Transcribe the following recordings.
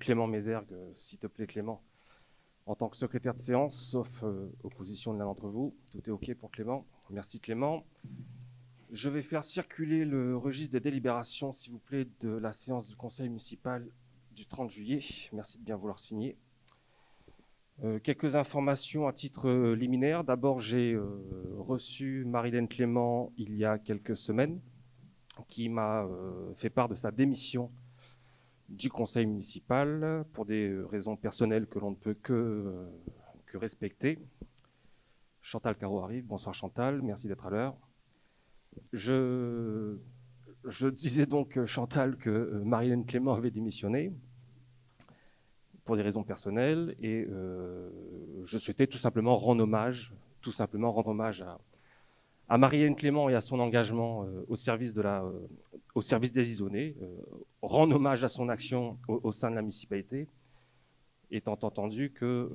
Clément Mézergue, s'il te plaît Clément, en tant que secrétaire de séance, sauf opposition de l'un d'entre vous. Tout est OK pour Clément. Merci Clément. Je vais faire circuler le registre des délibérations, s'il vous plaît, de la séance du conseil municipal du 30 juillet. Merci de bien vouloir signer. Quelques informations à titre liminaire. D'abord, j'ai reçu Marie-Hélène Clément il y a quelques semaines, qui m'a fait part de sa démission du conseil municipal pour des raisons personnelles que l'on ne peut que respecter. Chantal Caro arrive. Bonsoir Chantal, merci d'être à l'heure. Je disais donc, Chantal, que Marie-Hélène Clément avait démissionné pour des raisons personnelles et je souhaitais tout simplement rendre hommage à Marie-Hélène Clément et à son engagement au service des Isonnais, rendre hommage à son action au sein de la municipalité, étant entendu que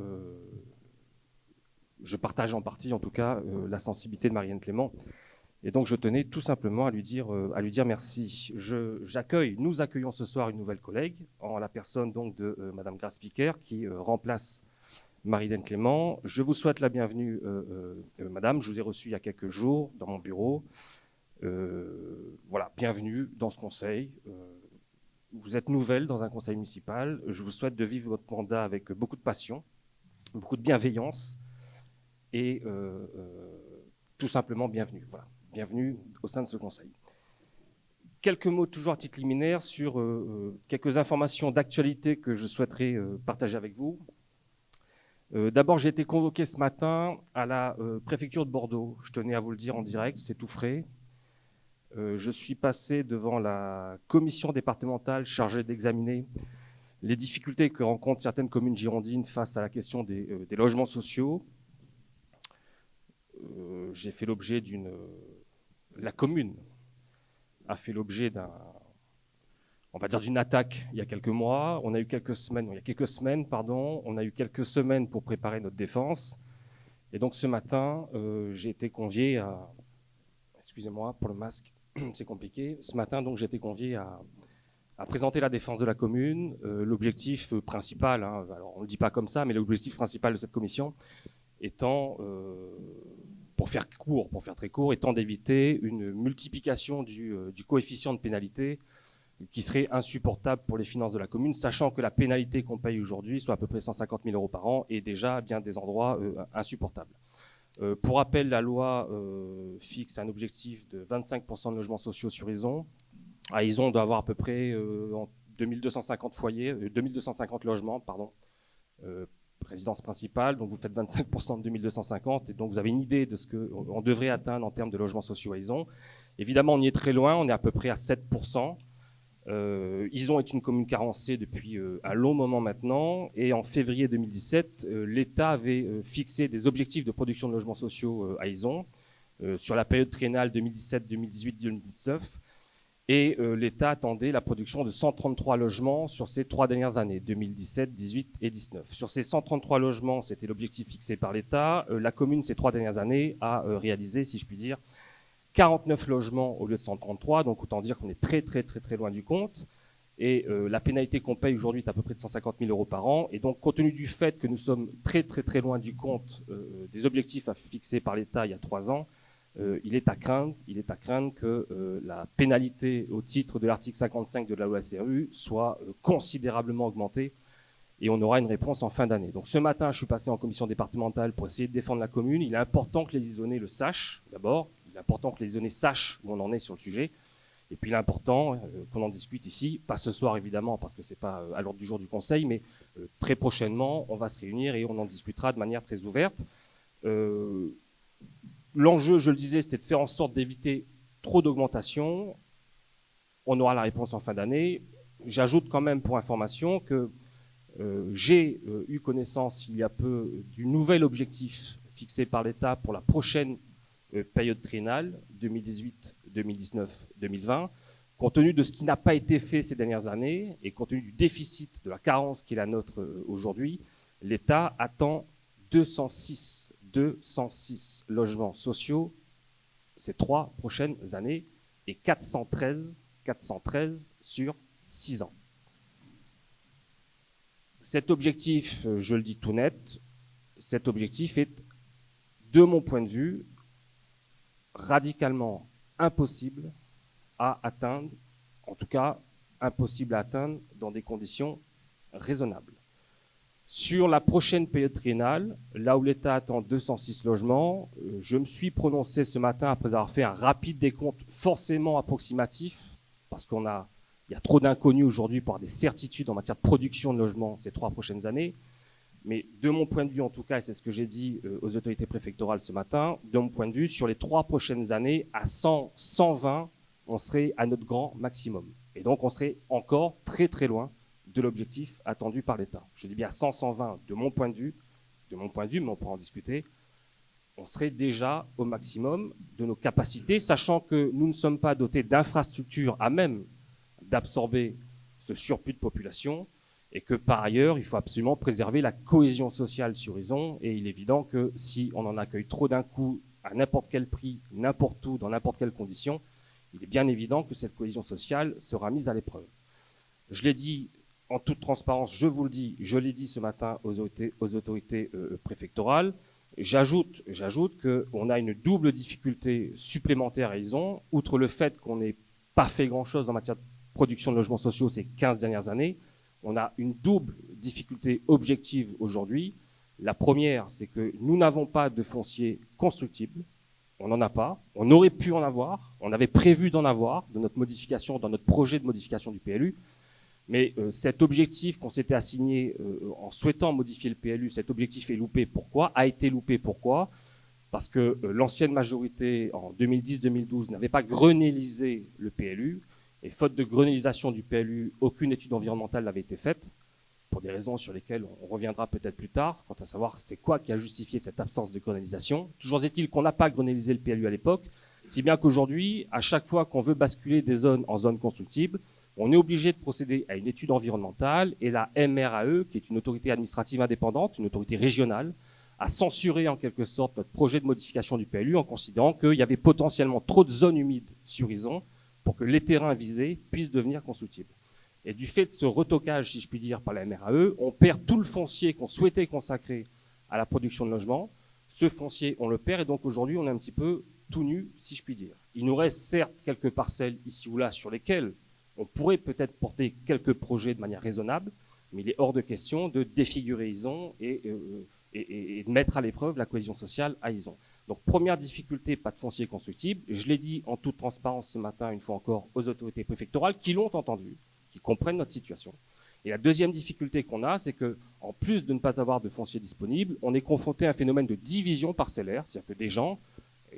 je partage en partie, en tout cas, la sensibilité de Marie-Hélène Clément. Et donc, je tenais tout simplement à lui dire merci. Nous accueillons ce soir une nouvelle collègue, en la personne donc de Madame Grasse-Piquer, qui remplace Marie-Hélène Clément. Je vous souhaite la bienvenue, Madame. Je vous ai reçue il y a quelques jours dans mon bureau. Voilà, bienvenue dans ce conseil. Vous êtes nouvelle dans un conseil municipal. Je vous souhaite de vivre votre mandat avec beaucoup de passion, beaucoup de bienveillance et tout simplement bienvenue. Voilà. Bienvenue au sein de ce conseil. Quelques mots toujours à titre liminaire sur quelques informations d'actualité que je souhaiterais partager avec vous. D'abord, j'ai été convoqué ce matin à la préfecture de Bordeaux. Je tenais à vous le dire en direct, c'est tout frais. Je suis passé devant la commission départementale chargée d'examiner les difficultés que rencontrent certaines communes girondines face à la question des logements sociaux. J'ai fait l'objet la commune a fait l'objet d'une attaque il y a quelques mois. Il y a quelques semaines, on a eu quelques semaines pour préparer notre défense. Et donc ce matin, j'ai été convié à... Excusez-moi pour le masque, c'est compliqué. Ce matin, donc, j'ai été convié à présenter la défense de la commune. L'objectif principal, alors on ne le dit pas comme ça, mais l'objectif principal de cette commission étant... pour faire très court, étant d'éviter une multiplication du coefficient de pénalité qui serait insupportable pour les finances de la commune, sachant que la pénalité qu'on paye aujourd'hui, soit à peu près 150 000 € par an, est déjà à bien des endroits insupportable. Pour rappel, la loi fixe un objectif de 25% de logements sociaux sur Izon. À Izon, on doit avoir à peu près 2250 foyers, 2250 logements, résidence principale, donc vous faites 25% de 2250, et donc vous avez une idée de ce qu'on devrait atteindre en termes de logements sociaux à Izon. Évidemment, on y est très loin, on est à peu près à 7%. Izon est une commune carencée depuis un long moment maintenant, et en février 2017, l'État avait fixé des objectifs de production de logements sociaux à Izon sur la période triennale 2017, 2018, 2019. Et l'État attendait la production de 133 logements sur ces 3 dernières années, 2017, 18 et 19. Sur ces 133 logements, c'était l'objectif fixé par l'État. La commune, ces 3 dernières années, a réalisé, si je puis dire, 49 logements au lieu de 133. Donc autant dire qu'on est très, très, très, très loin du compte. Et la pénalité qu'on paye aujourd'hui est à peu près de 150 000 € par an. Et donc, compte tenu du fait que nous sommes très, très, très loin du compte des objectifs fixés par l'État il y a 3 ans, il est à craindre que la pénalité au titre de l'article 55 de la loi SRU soit considérablement augmentée, et on aura une réponse en fin d'année. Donc ce matin, je suis passé en commission départementale pour essayer de défendre la commune. Il est important que les Isonnais le sachent, d'abord. Il est important que les Isonnais sachent où on en est sur le sujet. Et puis il est important qu'on en discute ici, pas ce soir évidemment, parce que ce n'est pas à l'ordre du jour du Conseil, mais très prochainement, on va se réunir et on en discutera de manière très ouverte. L'enjeu, je le disais, c'était de faire en sorte d'éviter trop d'augmentation. On aura la réponse en fin d'année. J'ajoute quand même pour information que j'ai eu connaissance il y a peu du nouvel objectif fixé par l'État pour la prochaine période triennale 2018, 2019, 2020. Compte tenu de ce qui n'a pas été fait ces dernières années et compte tenu du déficit, de la carence qui est la nôtre aujourd'hui, l'État attend 206 logements sociaux ces 3 prochaines années et 413 sur 6 ans. Cet objectif, je le dis tout net, cet objectif est, de mon point de vue, radicalement impossible à atteindre, en tout cas impossible à atteindre dans des conditions raisonnables. Sur la prochaine période triennale, là où l'État attend 206 logements, je me suis prononcé ce matin après avoir fait un rapide décompte forcément approximatif, parce il y a trop d'inconnus aujourd'hui pour avoir des certitudes en matière de production de logements ces 3 prochaines années. Mais de mon point de vue, en tout cas, et c'est ce que j'ai dit aux autorités préfectorales ce matin, de mon point de vue, sur les 3 prochaines années, à 100, 120, on serait à notre grand maximum. Et donc, on serait encore très très loin de l'objectif attendu par l'État. Je dis bien 100, 120 de mon point de vue, mais on pourra en discuter. On serait déjà au maximum de nos capacités, sachant que nous ne sommes pas dotés d'infrastructures à même d'absorber ce surplus de population, et que par ailleurs, il faut absolument préserver la cohésion sociale sur Izon, et il est évident que si on en accueille trop d'un coup, à n'importe quel prix, n'importe où, dans n'importe quelle condition, il est bien évident que cette cohésion sociale sera mise à l'épreuve. Je l'ai dit en toute transparence, je vous le dis, je l'ai dit ce matin aux autorités préfectorales. J'ajoute qu'on a une double difficulté supplémentaire à Izon, outre le fait qu'on n'ait pas fait grand-chose en matière de production de logements sociaux ces 15 dernières années. On a une double difficulté objective aujourd'hui. La première, c'est que nous n'avons pas de foncier constructible. On n'en a pas. On aurait pu en avoir. On avait prévu d'en avoir dans notre modification, dans notre projet de modification du PLU. Mais cet objectif qu'on s'était assigné en souhaitant modifier le PLU, cet objectif est loupé. Pourquoi? A été loupé. Pourquoi? Parce que l'ancienne majorité, en 2010-2012, n'avait pas grenélisé le PLU. Et faute de grenélisation du PLU, aucune étude environnementale n'avait été faite, pour des raisons sur lesquelles on reviendra peut-être plus tard, quant à savoir c'est quoi qui a justifié cette absence de grenélisation. Toujours est-il qu'on n'a pas grenélisé le PLU à l'époque, si bien qu'aujourd'hui, à chaque fois qu'on veut basculer des zones en zones constructibles, on est obligé de procéder à une étude environnementale, et la MRAE, qui est une autorité administrative indépendante, une autorité régionale, a censuré en quelque sorte notre projet de modification du PLU en considérant qu'il y avait potentiellement trop de zones humides sur Izon pour que les terrains visés puissent devenir constructibles. Et du fait de ce retocage, si je puis dire, par la MRAE, on perd tout le foncier qu'on souhaitait consacrer à la production de logements. Ce foncier, on le perd, et donc aujourd'hui, on est un petit peu tout nu, si je puis dire. Il nous reste certes quelques parcelles ici ou là sur lesquelles on pourrait peut-être porter quelques projets de manière raisonnable, mais il est hors de question de défigurer Izon et de mettre à l'épreuve la cohésion sociale à Izon. Donc première difficulté, pas de foncier constructible. Je l'ai dit en toute transparence ce matin, une fois encore, aux autorités préfectorales qui l'ont entendu, qui comprennent notre situation. Et la deuxième difficulté qu'on a, c'est qu'en plus de ne pas avoir de foncier disponible, on est confronté à un phénomène de division parcellaire, c'est-à-dire que des gens,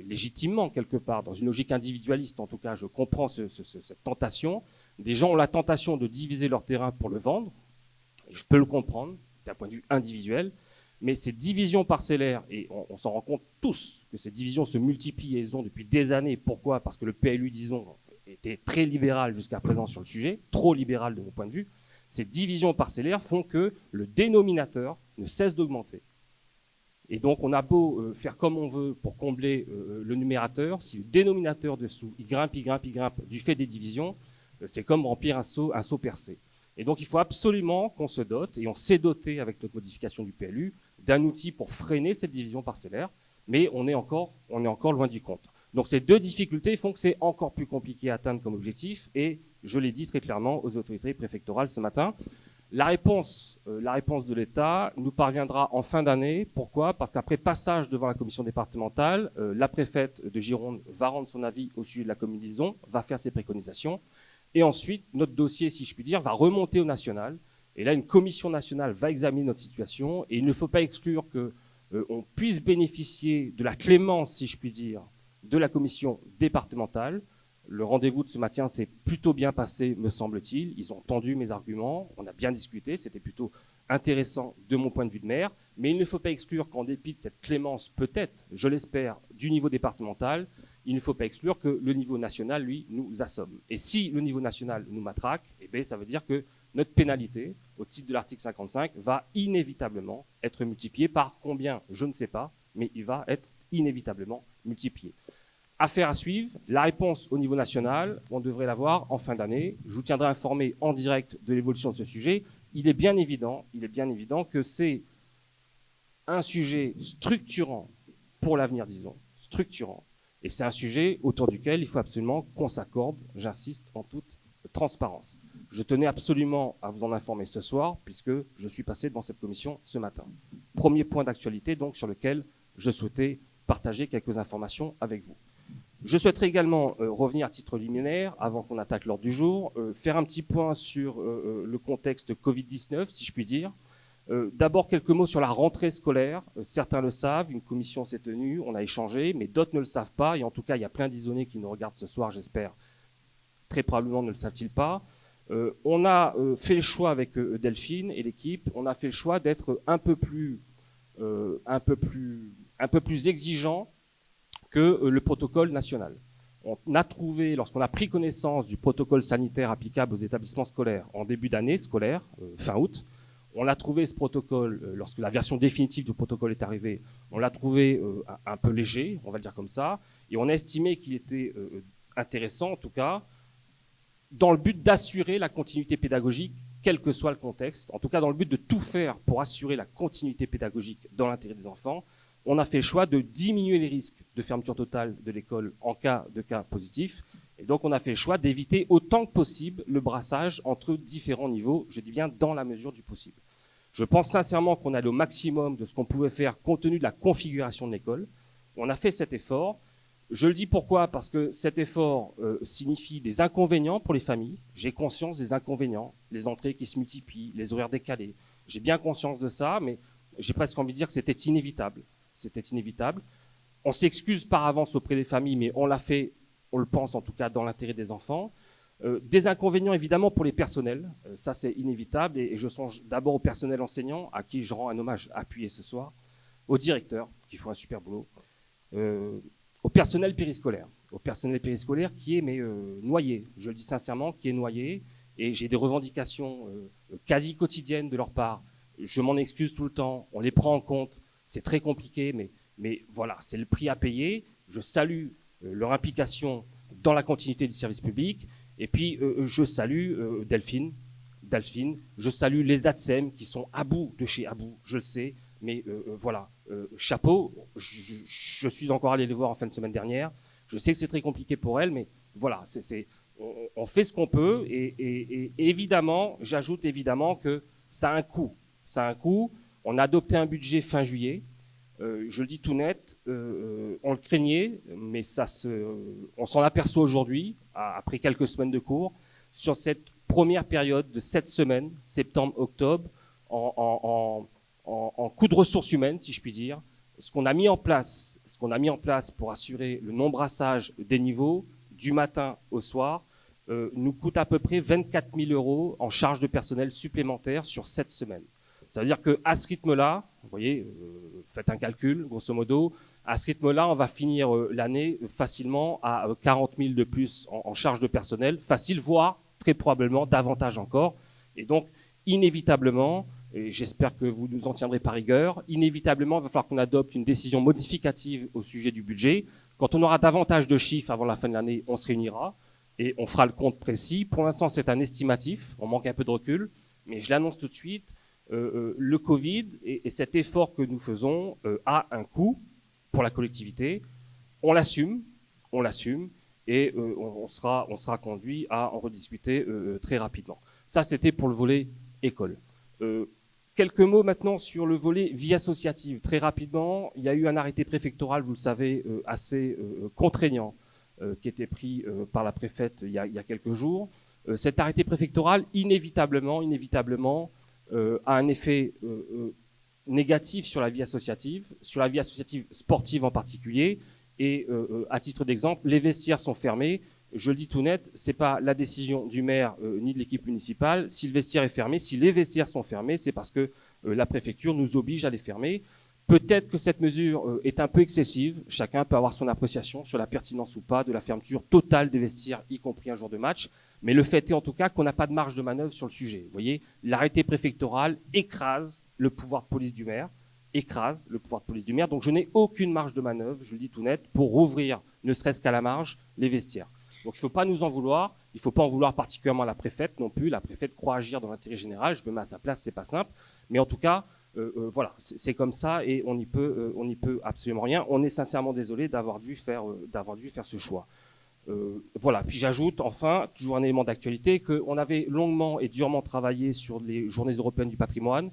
légitimement quelque part, dans une logique individualiste en tout cas, je comprends cette tentation, des gens ont la tentation de diviser leur terrain pour le vendre, et je peux le comprendre d'un point de vue individuel, mais ces divisions parcellaires, et on s'en rend compte tous que ces divisions se multiplient et elles ont depuis des années. Pourquoi? Parce que le PLU, disons, était très libéral jusqu'à présent sur le sujet, trop libéral de mon point de vue. Ces divisions parcellaires font que le dénominateur ne cesse d'augmenter. Et donc on a beau faire comme on veut pour combler le numérateur, si le dénominateur dessous, il grimpe du fait des divisions, c'est comme remplir un seau percé. Et donc il faut absolument qu'on se dote, et on s'est doté avec notre modification du PLU, d'un outil pour freiner cette division parcellaire, mais on est encore loin du compte. Donc ces deux difficultés font que c'est encore plus compliqué à atteindre comme objectif, et je l'ai dit très clairement aux autorités préfectorales ce matin. La réponse de l'État nous parviendra en fin d'année. Pourquoi? Parce qu'après passage devant la commission départementale, la préfète de Gironde va rendre son avis au sujet de la commune d'Izon, va faire ses préconisations, et ensuite notre dossier, si je puis dire, va remonter au national. Et là, une commission nationale va examiner notre situation, et il ne faut pas exclure qu'on puisse bénéficier de la clémence, si je puis dire, de la commission départementale. Le rendez-vous de ce matin s'est plutôt bien passé, me semble-t-il. Ils ont entendu mes arguments, on a bien discuté, c'était plutôt intéressant de mon point de vue de maire. Mais il ne faut pas exclure qu'en dépit de cette clémence, peut-être, je l'espère, du niveau départemental, il ne faut pas exclure que le niveau national, lui, nous assomme. Et si le niveau national nous matraque, eh bien, ça veut dire que notre pénalité, au titre de l'article 55, va inévitablement être multipliée par combien, je ne sais pas, mais il va être inévitablement multiplié. Affaire à suivre, la réponse au niveau national, on devrait l'avoir en fin d'année. Je vous tiendrai informé en direct de l'évolution de ce sujet. il est bien évident que c'est un sujet structurant pour l'avenir, disons, structurant. Et c'est un sujet autour duquel il faut absolument qu'on s'accorde, j'insiste, en toute transparence. Je tenais absolument à vous en informer ce soir, puisque je suis passé devant cette commission ce matin. Premier point d'actualité, donc, sur lequel je souhaitais partager quelques informations avec vous. Je souhaiterais également revenir à titre liminaire, avant qu'on attaque l'ordre du jour, faire un petit point sur le contexte Covid-19, si je puis dire. D'abord, quelques mots sur la rentrée scolaire. Certains le savent, une commission s'est tenue, on a échangé, mais d'autres ne le savent pas. Et en tout cas, il y a plein d'isonnés qui nous regardent ce soir, j'espère. Très probablement ne le savent-ils pas. On a fait le choix avec Delphine et l'équipe, on a fait le choix d'être un peu plus exigeant que le protocole national. On a trouvé, lorsqu'on a pris connaissance du protocole sanitaire applicable aux établissements scolaires en début d'année scolaire, fin août, on a trouvé ce protocole, lorsque la version définitive du protocole est arrivée, on l'a trouvé un peu léger, on va le dire comme ça, et on a estimé qu'il était intéressant, en tout cas, dans le but d'assurer la continuité pédagogique, quel que soit le contexte, en tout cas dans le but de tout faire pour assurer la continuité pédagogique dans l'intérêt des enfants, on a fait le choix de diminuer les risques de fermeture totale de l'école en cas de cas positifs. Et donc, on a fait le choix d'éviter autant que possible le brassage entre différents niveaux, je dis bien dans la mesure du possible. Je pense sincèrement qu'on allait au maximum de ce qu'on pouvait faire compte tenu de la configuration de l'école. On a fait cet effort. Je le dis pourquoi ? Parce que cet effort signifie des inconvénients pour les familles. J'ai conscience des inconvénients, les entrées qui se multiplient, les horaires décalés. J'ai bien conscience de ça, mais j'ai presque envie de dire que c'était inévitable. C'était inévitable. On s'excuse par avance auprès des familles, mais on l'a fait, on le pense en tout cas, dans l'intérêt des enfants. Des inconvénients évidemment pour les personnels, ça c'est inévitable, et je songe d'abord au personnel enseignant, à qui je rends un hommage appuyé ce soir, aux directeurs, qui font un super boulot, au personnel périscolaire qui est noyé, je le dis sincèrement, qui est noyé, et j'ai des revendications quasi quotidiennes de leur part. Je m'en excuse tout le temps, on les prend en compte. C'est très compliqué, mais voilà, c'est le prix à payer. Je salue leur implication dans la continuité du service public. Et puis, je salue Delphine, je salue les ATSEM qui sont à bout de chez à bout, je le sais. Mais voilà, chapeau, je suis encore allé les voir en fin de semaine dernière. Je sais que c'est très compliqué pour elles, mais voilà, on fait ce qu'on peut. Et évidemment, j'ajoute évidemment que ça a un coût. Ça a un coût. On a adopté un budget fin juillet. Je le dis tout net, on le craignait, mais on s'en aperçoit aujourd'hui, après quelques semaines de cours, sur cette première période de 7 semaines, septembre-octobre, en coût de ressources humaines, si je puis dire. Ce qu'on a mis en place pour assurer le non-brassage des niveaux du matin au soir nous coûte à peu près 24 000 € en charge de personnel supplémentaire sur 7 semaines. Ça veut dire qu'à ce rythme-là, vous voyez, faites un calcul, grosso modo, à ce rythme-là, on va finir l'année facilement à 40 000 de plus en charge de personnel, facile, voire très probablement davantage encore. Et donc, inévitablement, et j'espère que vous nous en tiendrez par rigueur, inévitablement, il va falloir qu'on adopte une décision modificative au sujet du budget. Quand on aura davantage de chiffres avant la fin de l'année, on se réunira et on fera le compte précis. Pour l'instant, c'est un estimatif, on manque un peu de recul, mais je l'annonce tout de suite. Le Covid et cet effort que nous faisons a un coût pour la collectivité. On l'assume et on sera conduit à en rediscuter très rapidement. Ça, c'était pour le volet école. Quelques mots maintenant sur le volet vie associative. Très rapidement, il y a eu un arrêté préfectoral, vous le savez, assez contraignant qui était pris par la préfète il y a quelques jours. Cet arrêté préfectoral, inévitablement, a un effet négatif sur la vie associative sportive en particulier. Et à titre d'exemple, les vestiaires sont fermés. Je le dis tout net, c'est pas la décision du maire ni de l'équipe municipale. Si le vestiaire est fermé, si les vestiaires sont fermés, c'est parce que la préfecture nous oblige à les fermer. Peut-être que cette mesure est un peu excessive. Chacun peut avoir son appréciation sur la pertinence ou pas de la fermeture totale des vestiaires, y compris un jour de match. Mais le fait est en tout cas qu'on n'a pas de marge de manœuvre sur le sujet. Vous voyez, l'arrêté préfectoral écrase le pouvoir de police du maire. Donc je n'ai aucune marge de manœuvre, je le dis tout net, pour rouvrir, ne serait-ce qu'à la marge, les vestiaires. Donc il ne faut pas nous en vouloir. Il ne faut pas en vouloir particulièrement à la préfète non plus. La préfète croit agir dans l'intérêt général. Je me mets à sa place, c'est pas simple. Mais en tout cas, voilà, c'est comme ça et on n'y peut absolument rien. On est sincèrement désolé d'avoir dû faire ce choix. Voilà. Puis j'ajoute enfin, toujours un élément d'actualité, qu'on avait longuement et durement travaillé sur les journées européennes du patrimoine.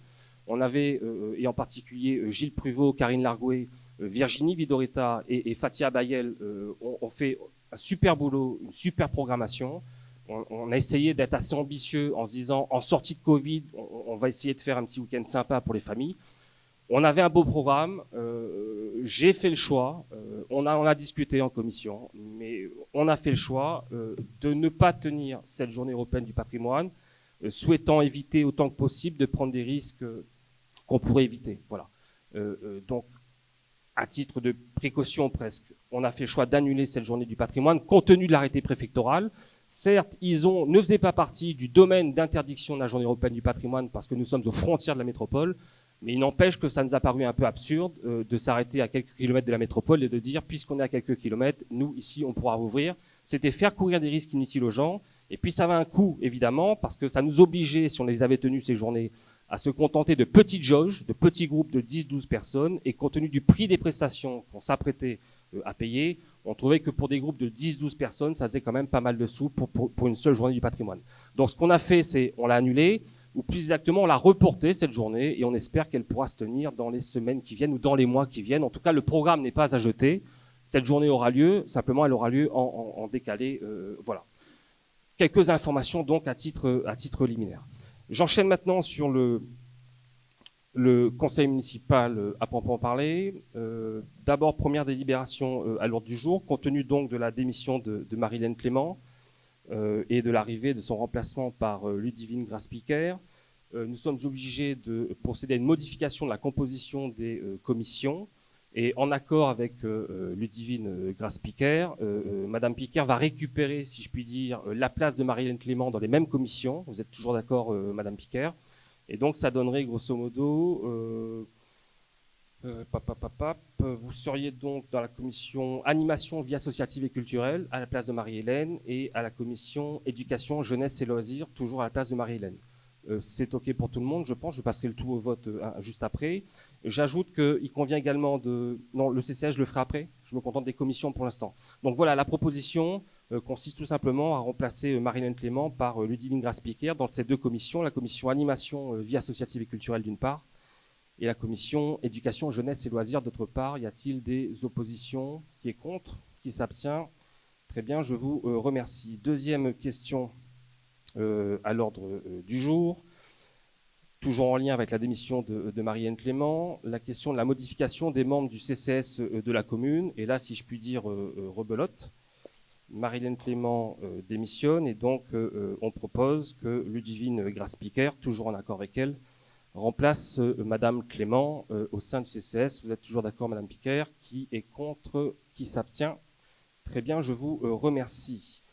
On avait, et en particulier Gilles Pruvot, Karine Largouet, Virginie Vidoretta et Fatia Bayel ont fait un super boulot, une super programmation. On a essayé d'être assez ambitieux en se disant, en sortie de Covid, on va essayer de faire un petit week-end sympa pour les familles. On avait un beau programme. J'ai fait le choix. On a discuté en commission, mais on a fait le choix de ne pas tenir cette journée européenne du patrimoine, souhaitant éviter autant que possible de prendre des risques qu'on pourrait éviter. Voilà. Donc, à titre de précaution presque, on a fait le choix d'annuler cette journée du patrimoine compte tenu de l'arrêté préfectoral. Certes, ne faisaient pas partie du domaine d'interdiction de la journée européenne du patrimoine parce que nous sommes aux frontières de la métropole, mais il n'empêche que ça nous a paru un peu absurde de s'arrêter à quelques kilomètres de la métropole et de dire, puisqu'on est à quelques kilomètres, nous, ici, on pourra rouvrir. C'était faire courir des risques inutiles aux gens. Et puis ça avait un coût, évidemment, parce que ça nous obligeait, si on les avait tenues ces journées, à se contenter de petites jauges, de petits groupes de 10-12 personnes, et compte tenu du prix des prestations qu'on s'apprêtait à payer, on trouvait que pour des groupes de 10-12 personnes, ça faisait quand même pas mal de sous pour une seule journée du patrimoine. Donc ce qu'on a fait, c'est on l'a annulé, ou plus exactement, on l'a reporté cette journée, et on espère qu'elle pourra se tenir dans les semaines qui viennent ou dans les mois qui viennent. En tout cas, le programme n'est pas à jeter. Cette journée aura lieu, simplement elle aura lieu en décalé. Voilà. Quelques informations donc à titre liminaire. J'enchaîne maintenant sur le conseil municipal à proprement parler. D'abord, première délibération à l'ordre du jour, compte tenu donc de la démission de Marie-Hélène Clément et de l'arrivée de son remplacement par Ludivine Grasse-Piquer. Nous sommes obligés de procéder à une modification de la composition des commissions. Et en accord avec Ludivine Grasse-Piquer, Madame Piquer va récupérer, si je puis dire, la place de Marie-Hélène Clément dans les mêmes commissions. Vous êtes toujours d'accord, Madame Piquer? Et donc, ça donnerait grosso modo, vous seriez donc dans la commission animation, vie associative et culturelle à la place de Marie-Hélène et à la commission éducation, jeunesse et loisirs, toujours à la place de Marie-Hélène. C'est OK pour tout le monde, je pense. Je passerai le tout au vote juste après. J'ajoute qu'il convient également de... Non, le CCS, je le ferai après. Je me contente des commissions pour l'instant. Donc voilà, la proposition consiste tout simplement à remplacer Marie-Hélène Clément par Ludivine Grasse-Piquer dans ces deux commissions, la commission animation, vie associative et culturelle d'une part, et la commission éducation, jeunesse et loisirs d'autre part. Y a-t-il des oppositions? Qui est contre? Qui s'abstient? Très bien, je vous remercie. Deuxième question à l'ordre du jour. Toujours en lien avec la démission de Marie-Hélène Clément, la question de la modification des membres du CCS de la commune. Et là, si je puis dire, rebelote. Marie-Hélène Clément démissionne et donc on propose que Ludivine Grasse-Piquer, toujours en accord avec elle, remplace Madame Clément au sein du CCS. Vous êtes toujours d'accord, Madame Piquer? Qui est contre? Qui s'abstient? Très bien, je vous remercie.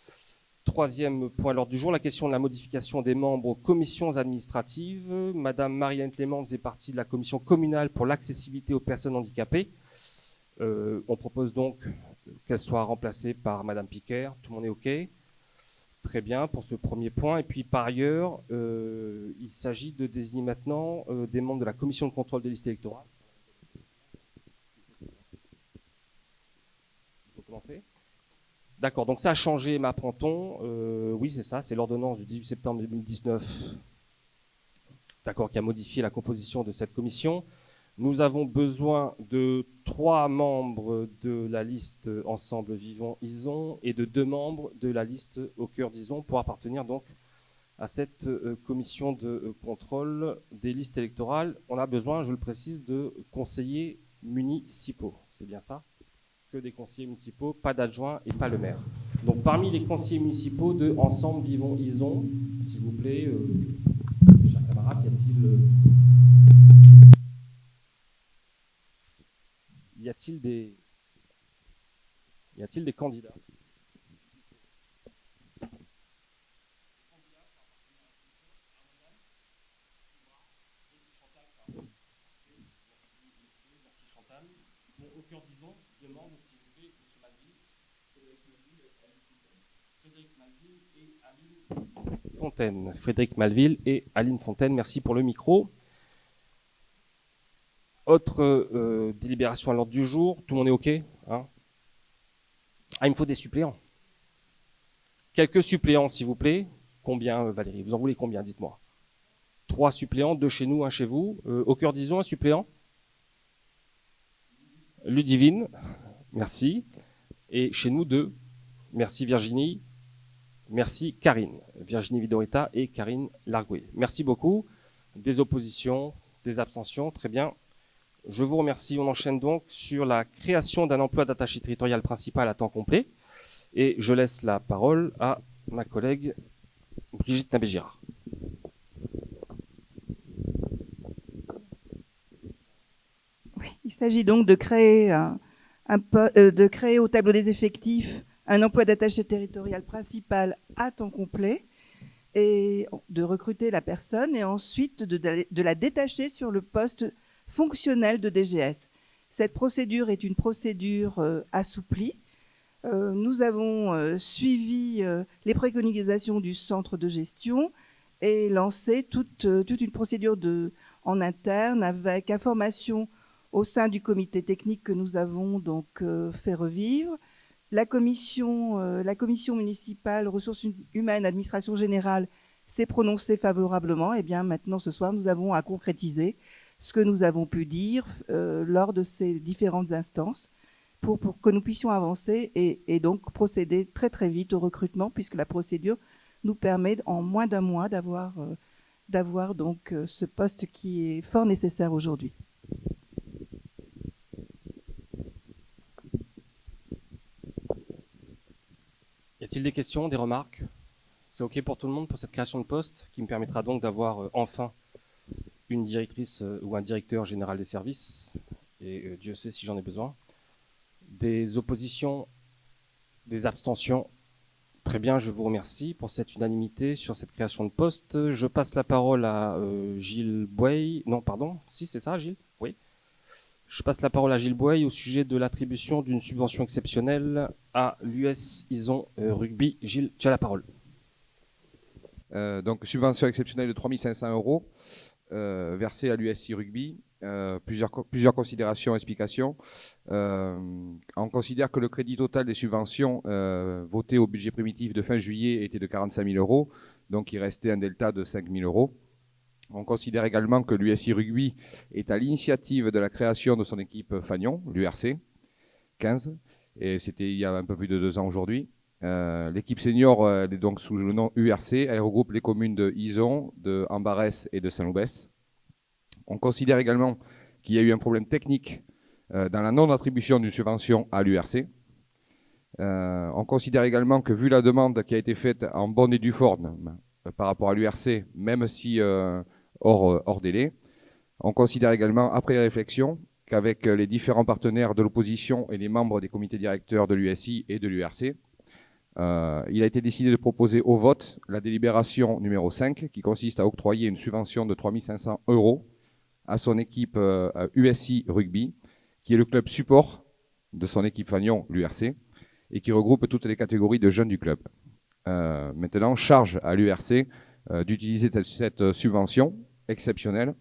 Troisième point à l'ordre du jour, la question de la modification des membres aux commissions administratives. Madame Marie-Hélène Clément faisait partie de la commission communale pour l'accessibilité aux personnes handicapées. On propose donc qu'elle soit remplacée par Madame Piquer. Tout le monde est OK? Très bien pour ce premier point. Et puis par ailleurs, il s'agit de désigner maintenant des membres de la commission de contrôle des listes électorales. Il faut commencer? D'accord, donc ça a changé, m'apprend-on. Oui, c'est ça, c'est l'ordonnance du 18 septembre 2019, d'accord, qui a modifié la composition de cette commission. Nous avons besoin de 3 membres de la liste Ensemble Vivons Ison et de 2 membres de la liste Au Cœur d'Ison pour appartenir donc à cette commission de contrôle des listes électorales. On a besoin, je le précise, de conseillers municipaux. C'est bien ça? Que des conseillers municipaux, pas d'adjoints et pas le maire. Donc parmi les conseillers municipaux de Ensemble Vivons Ison, s'il vous plaît, chers camarades, y a-t-il des candidats? Au Cœur d'Ison, demande, s'il vous plaît, M. Magui, Frédéric Magui, à l'issue. Fontaine. Frédéric Malville et Aline Fontaine, merci pour le micro. Autre délibération à l'ordre du jour. Tout le monde est OK, hein? Ah, il me faut des suppléants. Quelques suppléants, s'il vous plaît. Combien, Valérie? Vous en voulez combien? Dites-moi. 3 suppléants, 2 chez nous, 1 chez vous. Au cœur d'Ison, un suppléant? Ludivine, merci. Et chez nous, 2. Merci Virginie. Merci Karine. Virginie Vidorita et Karine Largoué. Merci beaucoup. Des oppositions, des abstentions, très bien. Je vous remercie. On enchaîne donc sur la création d'un emploi d'attaché territorial principal à temps complet. Et je laisse la parole à ma collègue Brigitte Nabé-Girard. Oui, il s'agit donc de créer, au tableau des effectifs un emploi d'attaché territorial principal à temps complet et de recruter la personne et ensuite de la détacher sur le poste fonctionnel de DGS. Cette procédure est une procédure assouplie. Nous avons suivi les préconisations du centre de gestion et lancé toute une procédure en interne avec information au sein du comité technique que nous avons donc fait revivre. La commission municipale ressources humaines, administration générale s'est prononcée favorablement. Et bien maintenant, ce soir, nous avons à concrétiser ce que nous avons pu dire lors de ces différentes instances pour que nous puissions avancer et donc procéder très très vite au recrutement, puisque la procédure nous permet en moins d'un mois d'avoir donc ce poste qui est fort nécessaire aujourd'hui. Y a-t-il des questions, des remarques? C'est OK pour tout le monde pour cette création de poste qui me permettra donc d'avoir enfin une directrice ou un directeur général des services, et Dieu sait si j'en ai besoin. Des oppositions, des abstentions? Très bien, je vous remercie pour cette unanimité sur cette création de poste. Je passe la parole à Gilles Bouey. Non, pardon, si c'est ça, Gilles? Oui. Je passe la parole à Gilles Bouey au sujet de l'attribution d'une subvention exceptionnelle à l'US Ison Rugby. Gilles, tu as la parole. Donc, subvention exceptionnelle de 3 500 € versée à l'USI Rugby. Plusieurs considérations, explications. On considère que le crédit total des subventions votées au budget primitif de fin juillet était de 45 000 €, donc il restait un delta de 5 000 €. On considère également que l'USI Rugby est à l'initiative de la création de son équipe Fagnon, l'URC 15, et c'était il y a un peu plus de 2 ans aujourd'hui. L'équipe senior elle est donc sous le nom URC, elle regroupe les communes de Ison, de Ambarès et de Saint-Loubès. On considère également qu'il y a eu un problème technique dans la non-attribution d'une subvention à l'URC. On considère également que vu la demande qui a été faite en bonne et due forme par rapport à l'URC, même si hors délai, on considère également, après réflexion, qu'avec les différents partenaires de l'opposition et les membres des comités directeurs de l'USI et de l'URC, il a été décidé de proposer au vote la délibération numéro 5, qui consiste à octroyer une subvention de 3 500 € à son équipe USI Rugby, qui est le club support de son équipe Fagnon, l'URC, et qui regroupe toutes les catégories de jeunes du club. Maintenant, charge à l'URC d'utiliser cette subvention exceptionnelle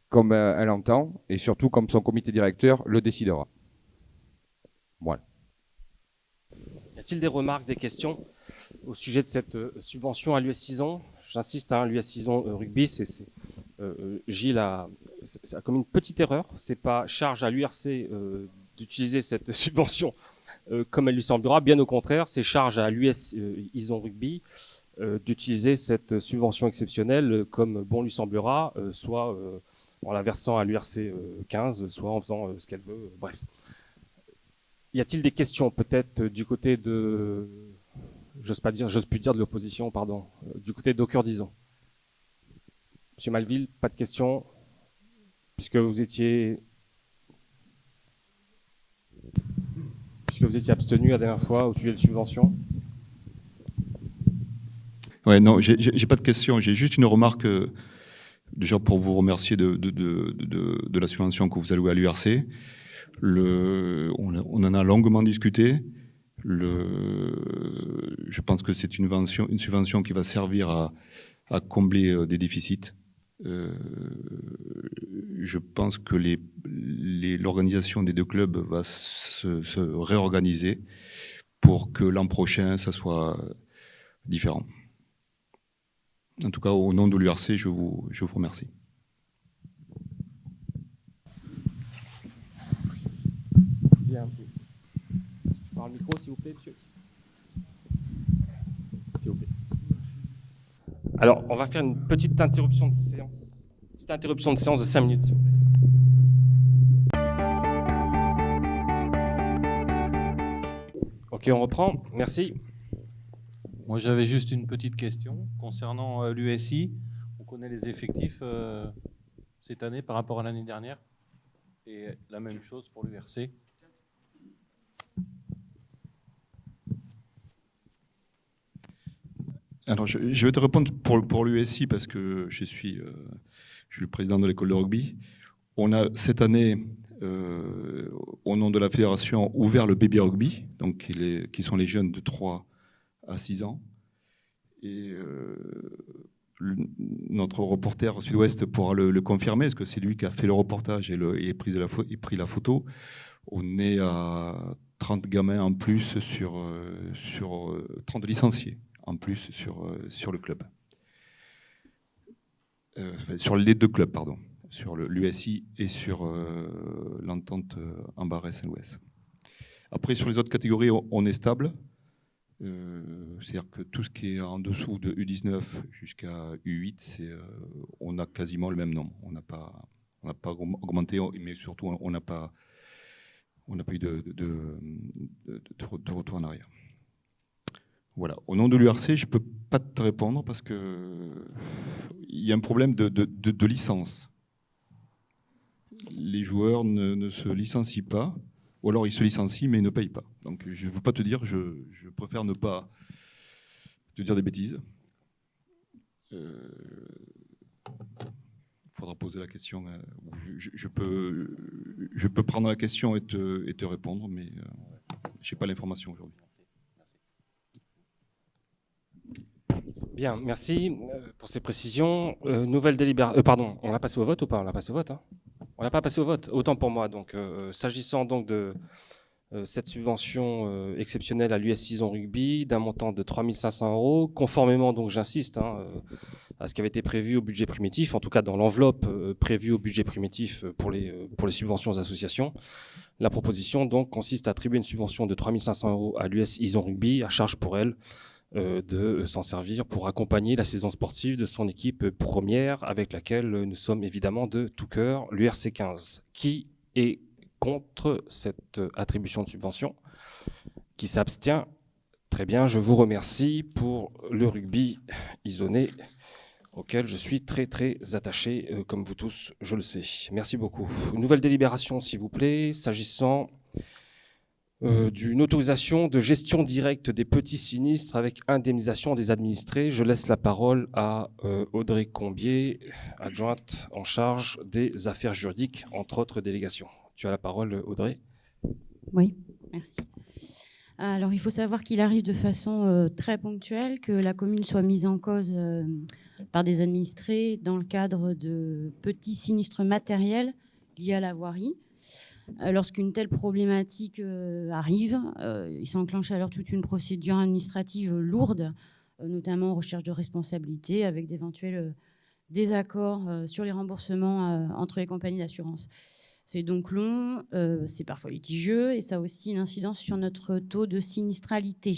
comme elle entend, et surtout comme son comité directeur le décidera. Voilà. Y a-t-il des remarques, des questions au sujet de cette subvention à l'US Ison? J'insiste, hein, l'US Ison Rugby, Gilles a commis une petite erreur. C'est pas charge à l'URC d'utiliser cette subvention comme elle lui semblera. Bien au contraire, c'est charge à l'US Ison Rugby d'utiliser cette subvention exceptionnelle comme bon lui semblera, soit en la versant à l'URC 15, soit en faisant ce qu'elle veut. Bref. Y a-t-il des questions peut-être du côté de, j'ose plus dire de l'opposition, pardon, du côté d'Au-Cœur d'Ison? Monsieur Malville, pas de questions, puisque vous étiez abstenu la dernière fois au sujet de subvention. Ouais, non, j'ai pas de questions. J'ai juste une remarque, déjà pour vous remercier de la subvention que vous allouez à l'URC. On en a longuement discuté. Je pense que c'est une subvention qui va servir à combler des déficits. Je pense que l'organisation des deux clubs va se réorganiser pour que l'an prochain, ça soit différent. En tout cas, au nom de l'URC, je vous remercie. Bien. Je parle au micro, s'il vous plaît, monsieur. S'il vous plaît. Alors, on va faire une petite interruption de séance. Petite interruption de séance de 5 minutes, s'il vous plaît. Ok, on reprend. Merci. Moi, j'avais juste une petite question concernant l'USI. On connaît les effectifs cette année par rapport à l'année dernière. Et la même chose pour l'URC. Alors, je vais te répondre pour l'USI parce que je suis le président de l'école de rugby. On a cette année, au nom de la fédération, ouvert le baby rugby, donc qui sont les jeunes de 3 à 6 ans. Et notre reporter Sud-Ouest pourra le confirmer, parce que c'est lui qui a fait le reportage et pris la photo. On est à 30 gamins en plus sur 30 licenciés en plus sur le club. Sur les deux clubs, pardon. Sur l'USI et sur l'entente Ambarès-Saint-Louis. Après, sur les autres catégories, on est stable. C'est-à-dire que tout ce qui est en dessous de U19 jusqu'à U8, on a quasiment le même nombre. On n'a pas augmenté, mais surtout, on n'a pas eu de retour en arrière. Voilà. Au nom de l'URC, je ne peux pas te répondre parce qu'il y a un problème de licence. Les joueurs ne se licencient pas, ou alors ils se licencient mais ils ne payent pas. Donc je ne peux pas te dire, je préfère ne pas te dire des bêtises. Il faudra poser la question. Je peux prendre la question et te répondre, mais je n'ai pas l'information aujourd'hui. Bien, merci pour ces précisions. Nouvelle délibération. Pardon, on l'a passé au vote ou pas? On l'a passé au vote, hein? On l'a pas passé au vote, autant pour moi. Donc, s'agissant donc de cette subvention exceptionnelle à l'US Ison Rugby d'un montant de 3 500 €, conformément, donc j'insiste, à ce qui avait été prévu au budget primitif, en tout cas dans l'enveloppe prévue au budget primitif pour les subventions aux associations. La proposition donc consiste à attribuer une subvention de 3 500 € à l'US Ison Rugby, à charge pour elle de s'en servir pour accompagner la saison sportive de son équipe première, avec laquelle nous sommes évidemment de tout cœur, l'URC 15. Qui est contre cette attribution de subvention? Qui s'abstient? Très bien, je vous remercie pour le rugby isonnais, auquel je suis très très attaché, comme vous tous, je le sais. Merci beaucoup. Une nouvelle délibération, s'il vous plaît, s'agissant d'une autorisation de gestion directe des petits sinistres avec indemnisation des administrés. Je laisse la parole à Audrey Combier, adjointe en charge des affaires juridiques, entre autres délégations. Tu as la parole, Audrey. Oui, merci. Alors, il faut savoir qu'il arrive de façon très ponctuelle que la commune soit mise en cause par des administrés dans le cadre de petits sinistres matériels liés à la voirie. Lorsqu'une telle problématique arrive, il s'enclenche alors toute une procédure administrative lourde, notamment recherche de responsabilité avec d'éventuels désaccords sur les remboursements entre les compagnies d'assurance. C'est donc long, c'est parfois litigieux et ça a aussi une incidence sur notre taux de sinistralité.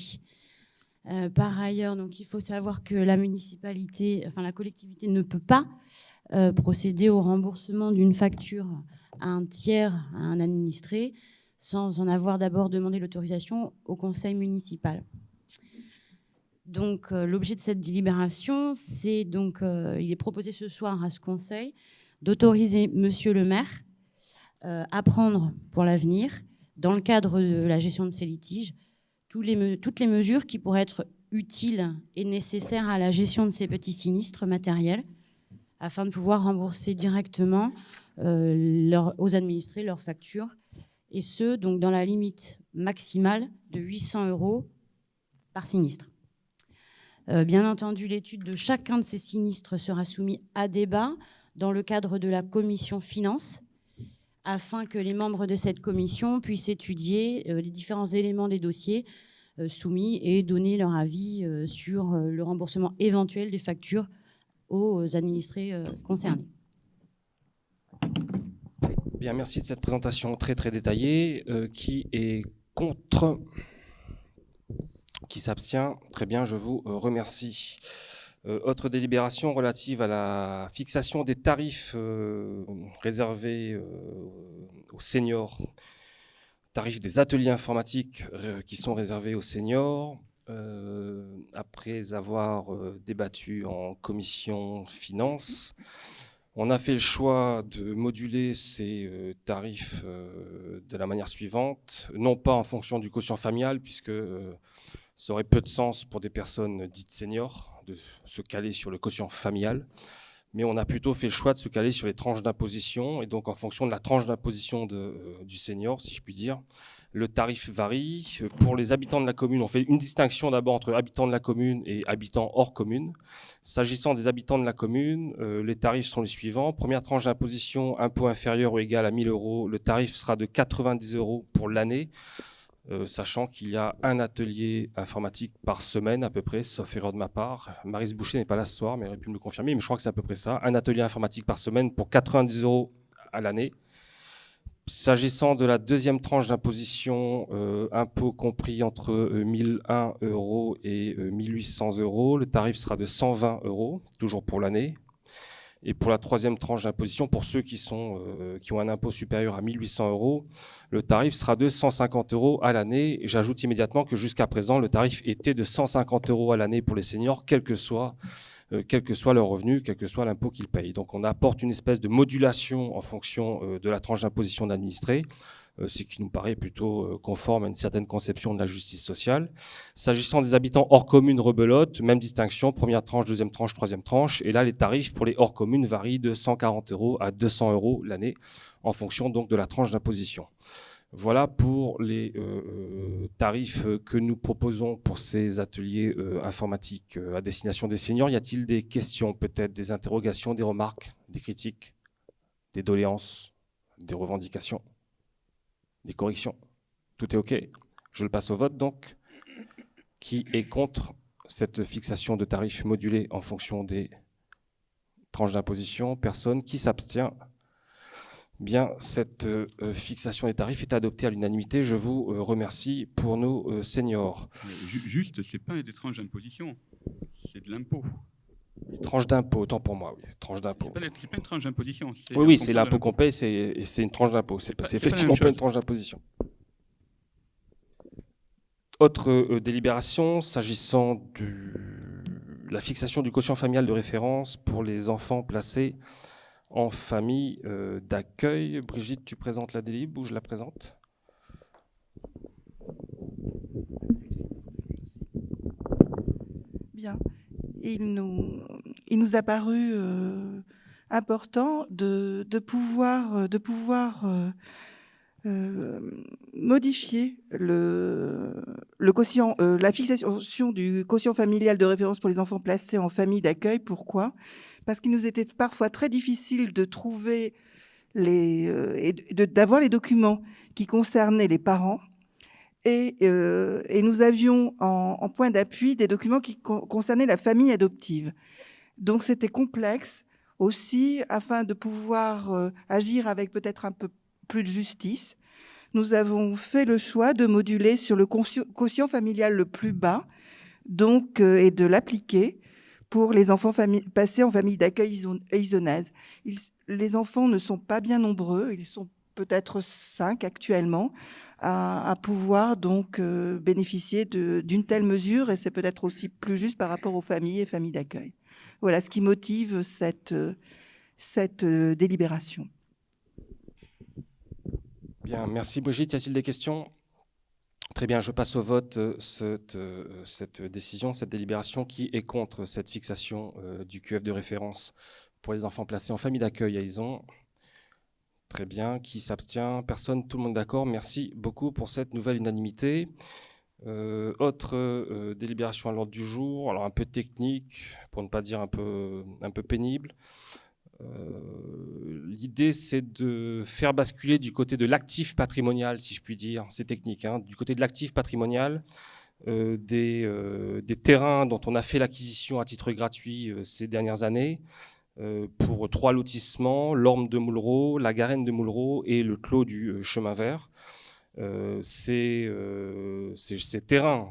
Par ailleurs, donc, il faut savoir que la municipalité, enfin la collectivité ne peut pas procéder au remboursement d'une facture à un tiers, à un administré, sans en avoir d'abord demandé l'autorisation au conseil municipal. Donc, l'objet de cette délibération, c'est donc, il est proposé ce soir à ce conseil d'autoriser monsieur le maire à prendre pour l'avenir, dans le cadre de la gestion de ces litiges, toutes les mesures qui pourraient être utiles et nécessaires à la gestion de ces petits sinistres matériels, afin de pouvoir rembourser directement aux administrés leurs factures, et ce, donc dans la limite maximale de 800 € par sinistre. Bien entendu, l'étude de chacun de ces sinistres sera soumise à débat dans le cadre de la commission finances, afin que les membres de cette commission puissent étudier les différents éléments des dossiers soumis et donner leur avis sur le remboursement éventuel des factures aux administrés concernés. Bien, merci de cette présentation très très détaillée. Qui est contre? Qui s'abstient? Très bien, je vous remercie. Autre délibération relative à la fixation des tarifs réservés aux seniors, tarifs des ateliers informatiques qui sont réservés aux seniors. Après avoir débattu en commission finances, on a fait le choix de moduler ces tarifs de la manière suivante, non pas en fonction du quotient familial, puisque ça aurait peu de sens pour des personnes dites seniors de se caler sur le quotient familial, mais on a plutôt fait le choix de se caler sur les tranches d'imposition, et donc en fonction de la tranche d'imposition du senior, si je puis dire, le tarif varie. Pour les habitants de la commune, on fait une distinction d'abord entre habitants de la commune et habitants hors commune. S'agissant des habitants de la commune, les tarifs sont les suivants. Première tranche d'imposition, impôt inférieur ou égal à 1 000 €, le tarif sera de 90 € pour l'année. Sachant qu'il y a un atelier informatique par semaine à peu près, sauf erreur de ma part. Maryse Boucher n'est pas là ce soir, mais elle aurait pu me le confirmer, mais je crois que c'est à peu près ça. Un atelier informatique par semaine pour 90 € à l'année. S'agissant de la deuxième tranche d'imposition, impôt compris entre 1 001 € et 1 800 €, le tarif sera de 120 €, toujours pour l'année. Et pour la troisième tranche d'imposition, pour ceux qui ont un impôt supérieur à 1 800 €, le tarif sera de 150 € à l'année. J'ajoute immédiatement que jusqu'à présent, le tarif était de 150 € à l'année pour les seniors, quel que soit leur revenu, quel que soit l'impôt qu'ils payent. Donc on apporte une espèce de modulation en fonction de la tranche d'imposition d'administré, ce qui nous paraît plutôt conforme à une certaine conception de la justice sociale. S'agissant des habitants hors commune, rebelote, même distinction, première tranche, deuxième tranche, troisième tranche. Et là, les tarifs pour les hors communes varient de 140 € à 200 € l'année, en fonction donc de la tranche d'imposition. Voilà pour les tarifs que nous proposons pour ces ateliers informatiques à destination des seniors. Y a-t-il des questions, peut-être des interrogations, des remarques, des critiques, des doléances, des revendications, des corrections? Tout est OK. Je le passe au vote donc. Qui est contre cette fixation de tarifs modulés en fonction des tranches d'imposition? Personne. Qui s'abstient? Bien, cette fixation des tarifs est adoptée à l'unanimité. Je vous remercie pour nos seniors. Juste, ce n'est pas des tranches d'imposition, c'est de l'impôt. Les tranches d'impôt, autant pour moi, oui. Tranches d'impôt. C'est pas une tranche d'imposition. Oui, c'est l'impôt qu'on paye, c'est une tranche d'impôt. C'est effectivement pas une tranche d'imposition. Autre délibération, s'agissant de la fixation du quotient familial de référence pour les enfants placés en famille d'accueil. Brigitte, tu présentes la délib ou je la présente? Bien. Il nous a paru important de pouvoir modifier le quotient, la fixation du quotient familial de référence pour les enfants placés en famille d'accueil. Pourquoi? Parce qu'il nous était parfois très difficile de trouver d'avoir les documents qui concernaient les parents. Et nous avions en point d'appui des documents qui concernaient la famille adoptive. Donc c'était complexe aussi, afin de pouvoir agir avec peut-être un peu plus de justice. Nous avons fait le choix de moduler sur le quotient familial le plus bas, donc, et de l'appliquer pour les enfants passés en famille d'accueil isonaise. Les enfants ne sont pas bien nombreux, ils sont peut-être 5 actuellement, à pouvoir donc bénéficier d'une telle mesure, et c'est peut-être aussi plus juste par rapport aux familles et familles d'accueil. Voilà ce qui motive cette délibération. Bien, merci Brigitte. Y a-t-il des questions? Très bien, je passe au vote cette décision, cette délibération. Qui est contre cette fixation du QF de référence pour les enfants placés en famille d'accueil à Ison? Très bien. Qui s'abstient? Personne. Tout le monde d'accord. Merci beaucoup pour cette nouvelle unanimité. Autre délibération à l'ordre du jour. Alors un peu technique, pour ne pas dire un peu pénible. L'idée, c'est de faire basculer du côté de l'actif patrimonial, si je puis dire. C'est technique, hein, du côté de l'actif patrimonial, des terrains dont on a fait l'acquisition à titre gratuit ces dernières années, pour 3 lotissements, l'Orme de Moulereau, la Garenne de Moulereau et le Clos du Chemin Vert. Ces terrains,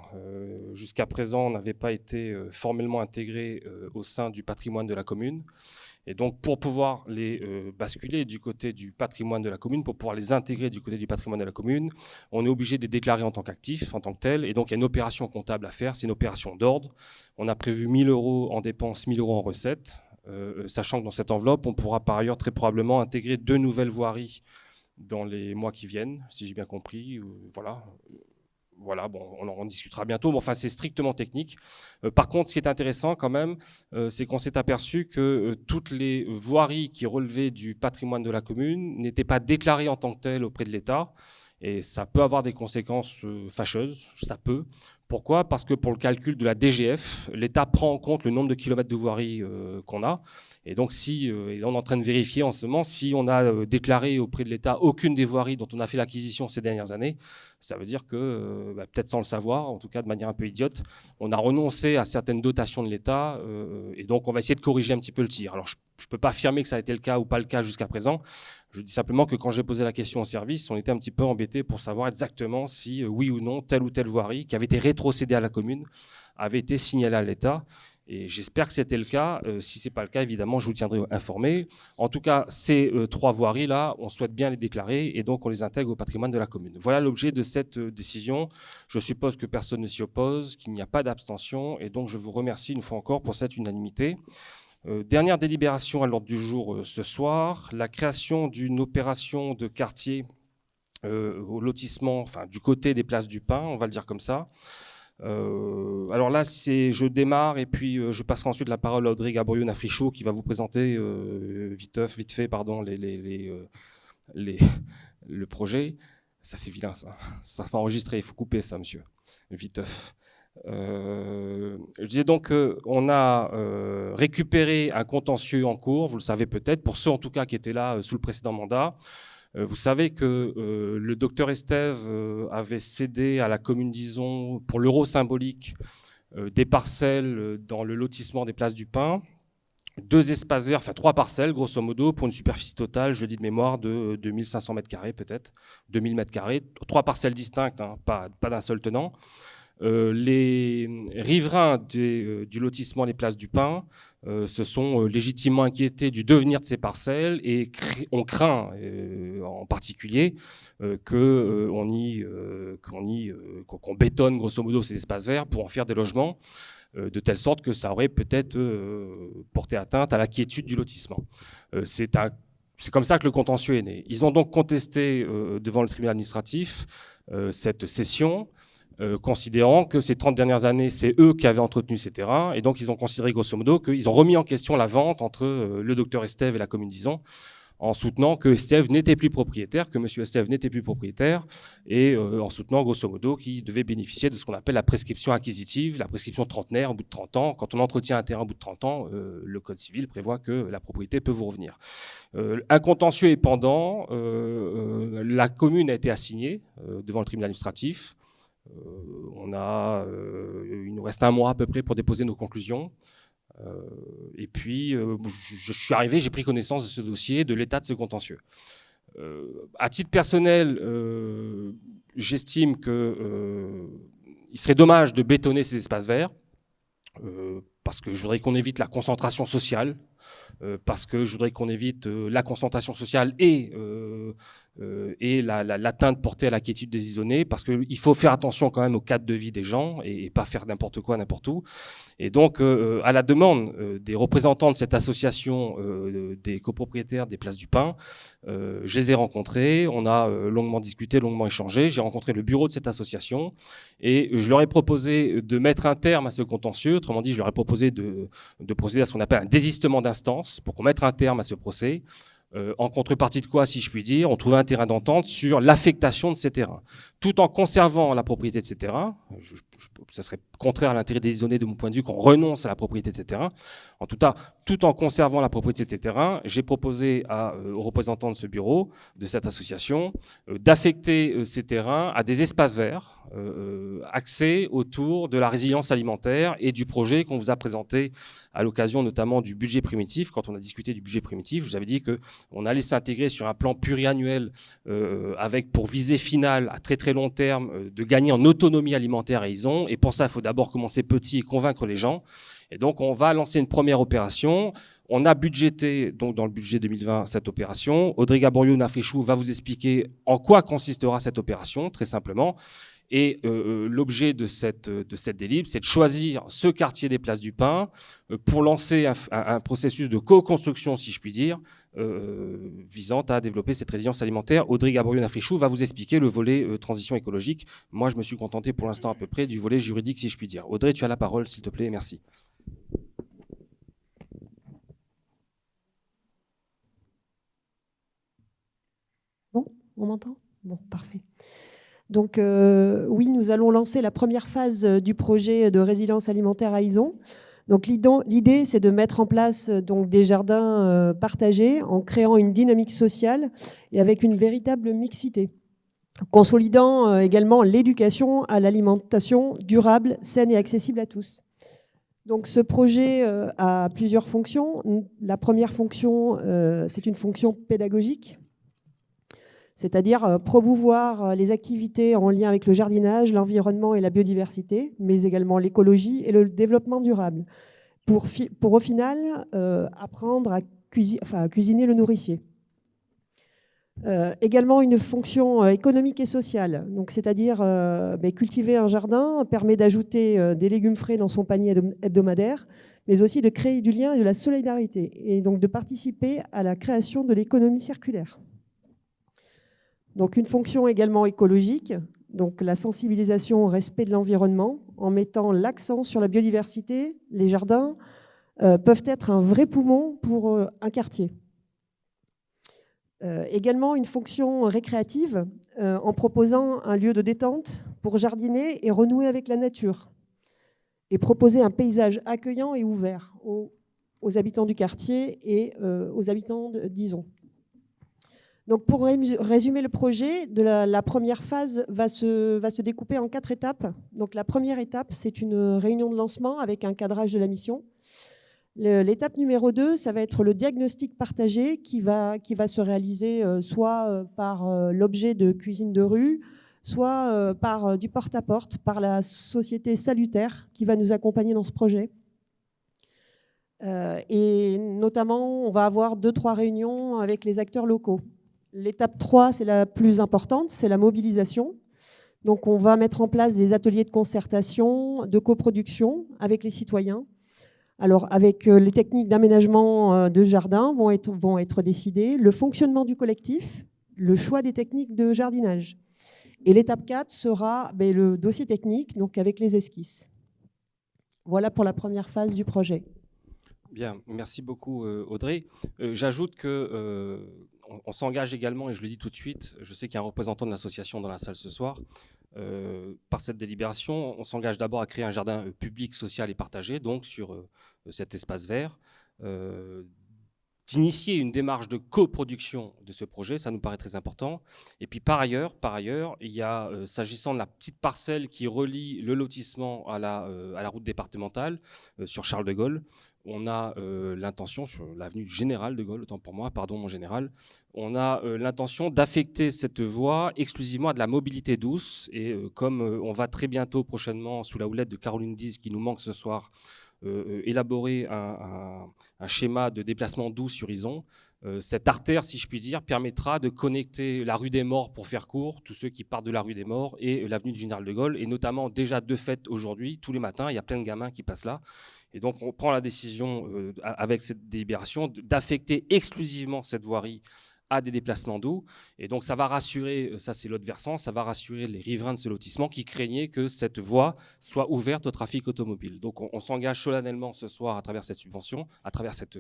jusqu'à présent, n'avaient pas été formellement intégrés au sein du patrimoine de la commune. Et donc, pour pouvoir les basculer du côté du patrimoine de la commune, pour pouvoir les intégrer du côté du patrimoine de la commune, on est obligé de les déclarer en tant qu'actifs, en tant que tels. Et donc, il y a une opération comptable à faire. C'est une opération d'ordre. On a prévu 1 000 € en dépenses, 1 000 € en recettes, sachant que dans cette enveloppe, on pourra par ailleurs très probablement intégrer 2 nouvelles voiries dans les mois qui viennent, si j'ai bien compris. Voilà, bon, on en discutera bientôt, mais enfin, c'est strictement technique. Par contre, ce qui est intéressant quand même, c'est qu'on s'est aperçu que toutes les voiries qui relevaient du patrimoine de la commune n'étaient pas déclarées en tant que telles auprès de l'État. Et ça peut avoir des conséquences fâcheuses, ça peut. Pourquoi? Parce que pour le calcul de la DGF, l'État prend en compte le nombre de kilomètres de voirie qu'on a. Et donc, et on est en train de vérifier en ce moment si on a déclaré auprès de l'État aucune des voiries dont on a fait l'acquisition ces dernières années, ça veut dire que, peut-être sans le savoir, en tout cas de manière un peu idiote, on a renoncé à certaines dotations de l'État. Et donc, on va essayer de corriger un petit peu le tir. Alors, je ne peux pas affirmer que ça a été le cas ou pas le cas jusqu'à présent. Je dis simplement que quand j'ai posé la question au service, on était un petit peu embêtés pour savoir exactement si, oui ou non, telle ou telle voirie qui avait été rétrocédée à la commune avait été signalée à l'État. Et j'espère que c'était le cas. Si ce n'est pas le cas, évidemment, je vous tiendrai informé. En tout cas, ces 3 voiries-là, on souhaite bien les déclarer et donc on les intègre au patrimoine de la commune. Voilà l'objet de cette décision. Je suppose que personne ne s'y oppose, qu'il n'y a pas d'abstention et donc je vous remercie une fois encore pour cette unanimité. Dernière délibération à l'ordre du jour ce soir, la création d'une opération de quartier au lotissement, enfin du côté des places du Pin, on va le dire comme ça. Alors là, je démarre et puis je passerai ensuite la parole à Audrey Gabriel-Nafrichot qui va vous présenter vite fait le projet. Ça c'est vilain ça. Ça sera enregistré, il faut couper ça monsieur. Viteuf. Je disais donc qu'on a récupéré un contentieux en cours, vous le savez peut-être, pour ceux en tout cas qui étaient là sous le précédent mandat. Vous savez que le docteur Estève avait cédé à la commune d'Izon pour l'euro symbolique des parcelles dans le lotissement des places du Pin. 2 espaces verts, enfin 3 parcelles grosso modo, pour une superficie totale, je dis de mémoire, de 2500 m² peut-être, 2000 m², 3 parcelles distinctes, hein, pas d'un seul tenant. Les riverains du lotissement Les Places du Pin se sont légitimement inquiétés du devenir de ces parcelles et on craint en particulier qu'on bétonne grosso modo ces espaces verts pour en faire des logements, de telle sorte que ça aurait peut-être porté atteinte à la quiétude du lotissement. C'est comme ça que le contentieux est né. Ils ont donc contesté devant le tribunal administratif cette cession, considérant que ces 30 dernières années, c'est eux qui avaient entretenu ces terrains, et donc ils ont considéré grosso modo qu'ils ont remis en question la vente entre le docteur Estève et la commune d'Izon, en soutenant que Estève n'était plus propriétaire, que M. Estève n'était plus propriétaire, et en soutenant grosso modo qu'il devait bénéficier de ce qu'on appelle la prescription acquisitive, la prescription trentenaire au bout de 30 ans. Quand on entretient un terrain au bout de 30 ans, le Code civil prévoit que la propriété peut vous revenir. Un contentieux est pendant, la commune a été assignée devant le tribunal administratif. Il nous reste 1 mois à peu près pour déposer nos conclusions. Et puis, je suis arrivé, j'ai pris connaissance de ce dossier, de l'état de ce contentieux. À titre personnel, j'estime qu'il serait dommage de bétonner ces espaces verts, parce que je voudrais qu'on évite la concentration sociale, parce que je voudrais qu'on évite la concentration sociale et l'atteinte portée à la quiétude des isonnés, parce qu'il faut faire attention quand même au cadre de vie des gens et pas faire n'importe quoi n'importe où. Et donc, à la demande des représentants de cette association des copropriétaires des Places du Pin, je les ai rencontrés, on a longuement discuté, longuement échangé. J'ai rencontré le bureau de cette association et je leur ai proposé de mettre un terme à ce contentieux. Autrement dit, je leur ai proposé de procéder à ce qu'on appelle un désistement d'instance pour qu'on mette un terme à ce procès. En contrepartie de quoi, si je puis dire, on trouvait un terrain d'entente sur l'affectation de ces terrains, tout en conservant la propriété de ces terrains. Ça serait contraire à l'intérêt décisionné de mon point de vue qu'on renonce à la propriété de ces terrains. En tout cas, tout en conservant la propriété de ces terrains, j'ai proposé aux représentants de ce bureau, de cette association, d'affecter ces terrains à des espaces verts, axés autour de la résilience alimentaire et du projet qu'on vous a présenté à l'occasion notamment du budget primitif. Quand on a discuté du budget primitif, je vous avais dit qu'on allait s'intégrer sur un plan pluriannuel avec pour visée finale à très très long terme de gagner en autonomie alimentaire à Izon. Et pour ça, il faut d'abord commencer petit et convaincre les gens. Et donc, on va lancer une première opération. On a budgété, donc dans le budget 2020, cette opération. Audrey Gaboriou-Nafrichou va vous expliquer en quoi consistera cette opération, très simplement. Et l'objet de cette délib, c'est de choisir ce quartier des Places du Pin pour lancer un processus de co-construction, si je puis dire, visant à développer cette résilience alimentaire. Audrey Gaboriou-Nafrichou va vous expliquer le volet transition écologique. Moi, je me suis contenté pour l'instant à peu près du volet juridique, si je puis dire. Audrey, tu as la parole, s'il te plaît. Merci. Bon, on m'entend ? Bon, parfait. Donc oui, nous allons lancer la première phase du projet de résilience alimentaire à Izon. Donc l'idée, c'est de mettre en place donc des jardins partagés en créant une dynamique sociale et avec une véritable mixité, consolidant également l'éducation à l'alimentation durable, saine et accessible à tous. Donc ce projet a plusieurs fonctions. La première fonction, c'est une fonction pédagogique, c'est-à-dire promouvoir les activités en lien avec le jardinage, l'environnement et la biodiversité, mais également l'écologie et le développement durable, pour au final apprendre à cuisiner le nourricier. Également une fonction économique et sociale, donc c'est-à-dire cultiver un jardin permet d'ajouter des légumes frais dans son panier hebdomadaire, mais aussi de créer du lien et de la solidarité, et donc de participer à la création de l'économie circulaire. Donc une fonction également écologique, donc la sensibilisation au respect de l'environnement, en mettant l'accent sur la biodiversité. Les jardins peuvent être un vrai poumon pour un quartier. Également une fonction récréative, en proposant un lieu de détente pour jardiner et renouer avec la nature, et proposer un paysage accueillant et ouvert aux habitants du quartier et aux habitants d'Izon. Donc pour résumer le projet, la première phase va se découper en 4 étapes. Donc la première étape, c'est une réunion de lancement avec un cadrage de la mission. L'étape numéro 2, ça va être le diagnostic partagé qui va se réaliser soit par l'objet de cuisine de rue, soit par du porte-à-porte, par la société Salutaire qui va nous accompagner dans ce projet. Et notamment, on va avoir 2-3 réunions avec les acteurs locaux. L'étape 3, c'est la plus importante, c'est la mobilisation. Donc on va mettre en place des ateliers de concertation, de coproduction avec les citoyens. Alors avec les techniques d'aménagement de jardin vont être décidées, le fonctionnement du collectif, le choix des techniques de jardinage. Et l'étape 4 sera le dossier technique, donc avec les esquisses. Voilà pour la première phase du projet. Bien, merci beaucoup Audrey. J'ajoute que on s'engage également, et je le dis tout de suite, je sais qu'il y a un représentant de l'association dans la salle ce soir, par cette délibération, on s'engage d'abord à créer un jardin public, social et partagé, donc sur cet espace vert, d'initier une démarche de coproduction de ce projet, ça nous paraît très important. Et puis par ailleurs, il y a, s'agissant de la petite parcelle qui relie le lotissement à la route départementale sur Charles de Gaulle, on a l'intention, sur l'avenue Général de Gaulle, autant pour moi, pardon mon général, on a l'intention d'affecter cette voie exclusivement à de la mobilité douce. Et comme on va très bientôt, prochainement, sous la houlette de Caroline Diz, qui nous manque ce soir, élaborer un schéma de déplacement doux sur Izon, cette artère, si je puis dire, permettra de connecter la rue des Morts, pour faire court, tous ceux qui partent de la rue des Morts, et l'avenue du Général de Gaulle, et notamment déjà de fait aujourd'hui, tous les matins, il y a plein de gamins qui passent là. Et donc on prend la décision, avec cette délibération, d'affecter exclusivement cette voirie à des déplacements d'eau. Et donc ça va rassurer, ça c'est l'autre versant, ça va rassurer les riverains de ce lotissement qui craignaient que cette voie soit ouverte au trafic automobile. Donc on s'engage solennellement ce soir à travers cette subvention, à travers cette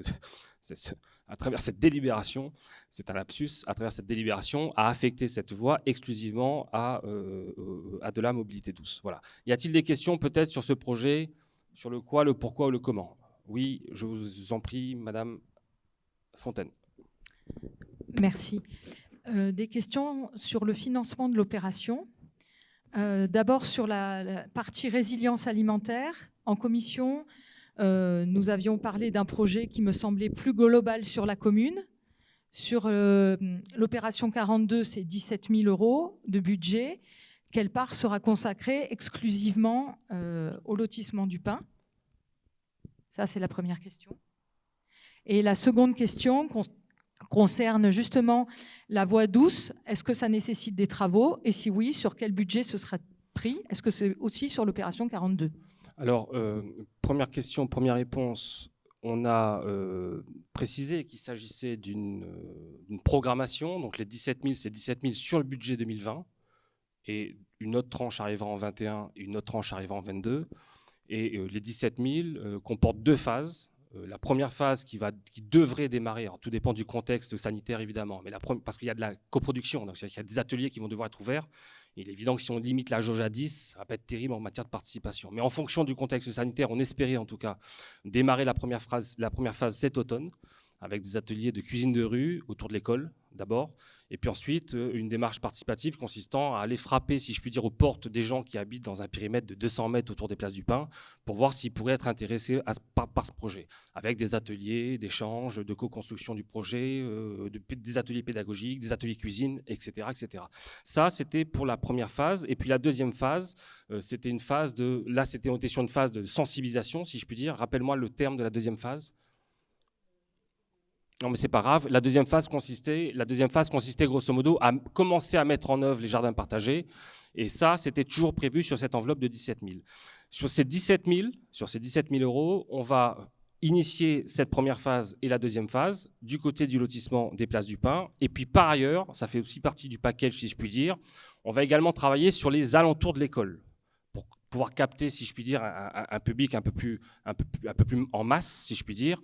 délibération, c'est un lapsus, à travers cette délibération, à affecter cette voie exclusivement à de la mobilité douce. Voilà. Y a-t-il des questions peut-être sur ce projet, sur le quoi, le pourquoi ou le comment? Oui, je vous en prie, Madame Fontaine. Merci. Des questions sur le financement de l'opération. D'abord sur la partie résilience alimentaire. En commission, nous avions parlé d'un projet qui me semblait plus global sur la commune. Sur l'opération 42, c'est 17 000 € de budget. Quelle part sera consacrée exclusivement au lotissement du Pin? Ça, c'est la première question. Et la seconde question concerne justement la voie douce. Est-ce que ça nécessite des travaux? Et si oui, sur quel budget ce sera pris? Est-ce que c'est aussi sur l'opération 42? Alors, première question, première réponse. On a précisé qu'il s'agissait d'une programmation. Donc les 17 000, c'est 17 000 sur le budget 2020. Et une autre tranche arrivera en 21 et une autre tranche arrivera en 22. Et les 17 000 comportent deux phases. La première phase qui devrait démarrer, alors tout dépend du contexte sanitaire évidemment, mais parce qu'il y a de la coproduction, donc il y a des ateliers qui vont devoir être ouverts. Il est évident que si on limite la jauge à 10, ça va pas être terrible en matière de participation. Mais en fonction du contexte sanitaire, on espérait en tout cas démarrer la première phase cet automne, avec des ateliers de cuisine de rue autour de l'école d'abord, et puis ensuite une démarche participative consistant à aller frapper, si je puis dire, aux portes des gens qui habitent dans un périmètre de 200 mètres autour des places du Pin, pour voir s'ils pourraient être intéressés par ce projet, avec des ateliers d'échange, de co-construction du projet, des ateliers pédagogiques, des ateliers cuisine, etc., etc. Ça, c'était pour la première phase. Et puis la deuxième phase, c'était une phase là, on était sur une phase de sensibilisation, si je puis dire. Rappelle-moi le terme de la deuxième phase. Non, mais c'est pas grave. La deuxième phase consistait grosso modo à commencer à mettre en œuvre les jardins partagés. Et ça, c'était toujours prévu sur cette enveloppe de 17 000. Sur ces 17 000 €, on va initier cette première phase et la deuxième phase du côté du lotissement des Places du Pin. Et puis par ailleurs, ça fait aussi partie du package, si je puis dire, on va également travailler sur les alentours de l'école pour pouvoir capter, si je puis dire, un public un peu plus en masse, si je puis dire.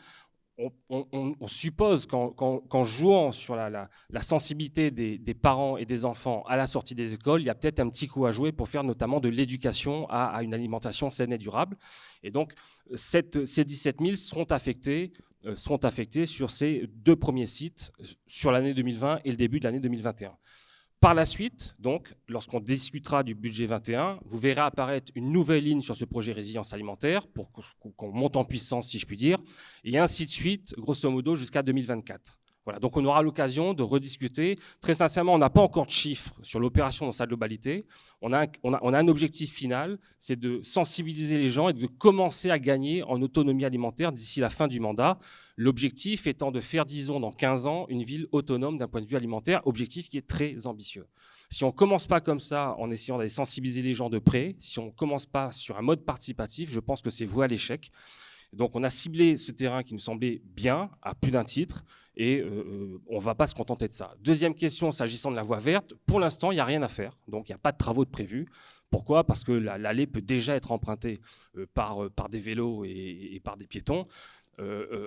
On suppose qu'en jouant sur la sensibilité des parents et des enfants à la sortie des écoles, il y a peut-être un petit coup à jouer pour faire notamment de l'éducation à une alimentation saine et durable. Et donc, ces 17 000 seront affectés sur ces deux premiers sites, sur l'année 2020 et le début de l'année 2021. Par la suite, donc, lorsqu'on discutera du budget 21, vous verrez apparaître une nouvelle ligne sur ce projet résilience alimentaire pour qu'on monte en puissance, si je puis dire, et ainsi de suite, grosso modo, jusqu'à 2024. Voilà, donc on aura l'occasion de rediscuter. Très sincèrement, on n'a pas encore de chiffres sur l'opération dans sa globalité. On a un objectif final, c'est de sensibiliser les gens et de commencer à gagner en autonomie alimentaire d'ici la fin du mandat. L'objectif étant de faire, disons, dans 15 ans, une ville autonome d'un point de vue alimentaire, objectif qui est très ambitieux. Si on ne commence pas comme ça, en essayant d'aller sensibiliser les gens de près, si on ne commence pas sur un mode participatif, je pense que c'est voué à l'échec. Donc on a ciblé ce terrain qui nous semblait bien, à plus d'un titre, et on ne va pas se contenter de ça. Deuxième question, s'agissant de la voie verte, pour l'instant, il n'y a rien à faire, donc il n'y a pas de travaux de prévus. Pourquoi? Parce que l'allée peut déjà être empruntée par des vélos et par des piétons.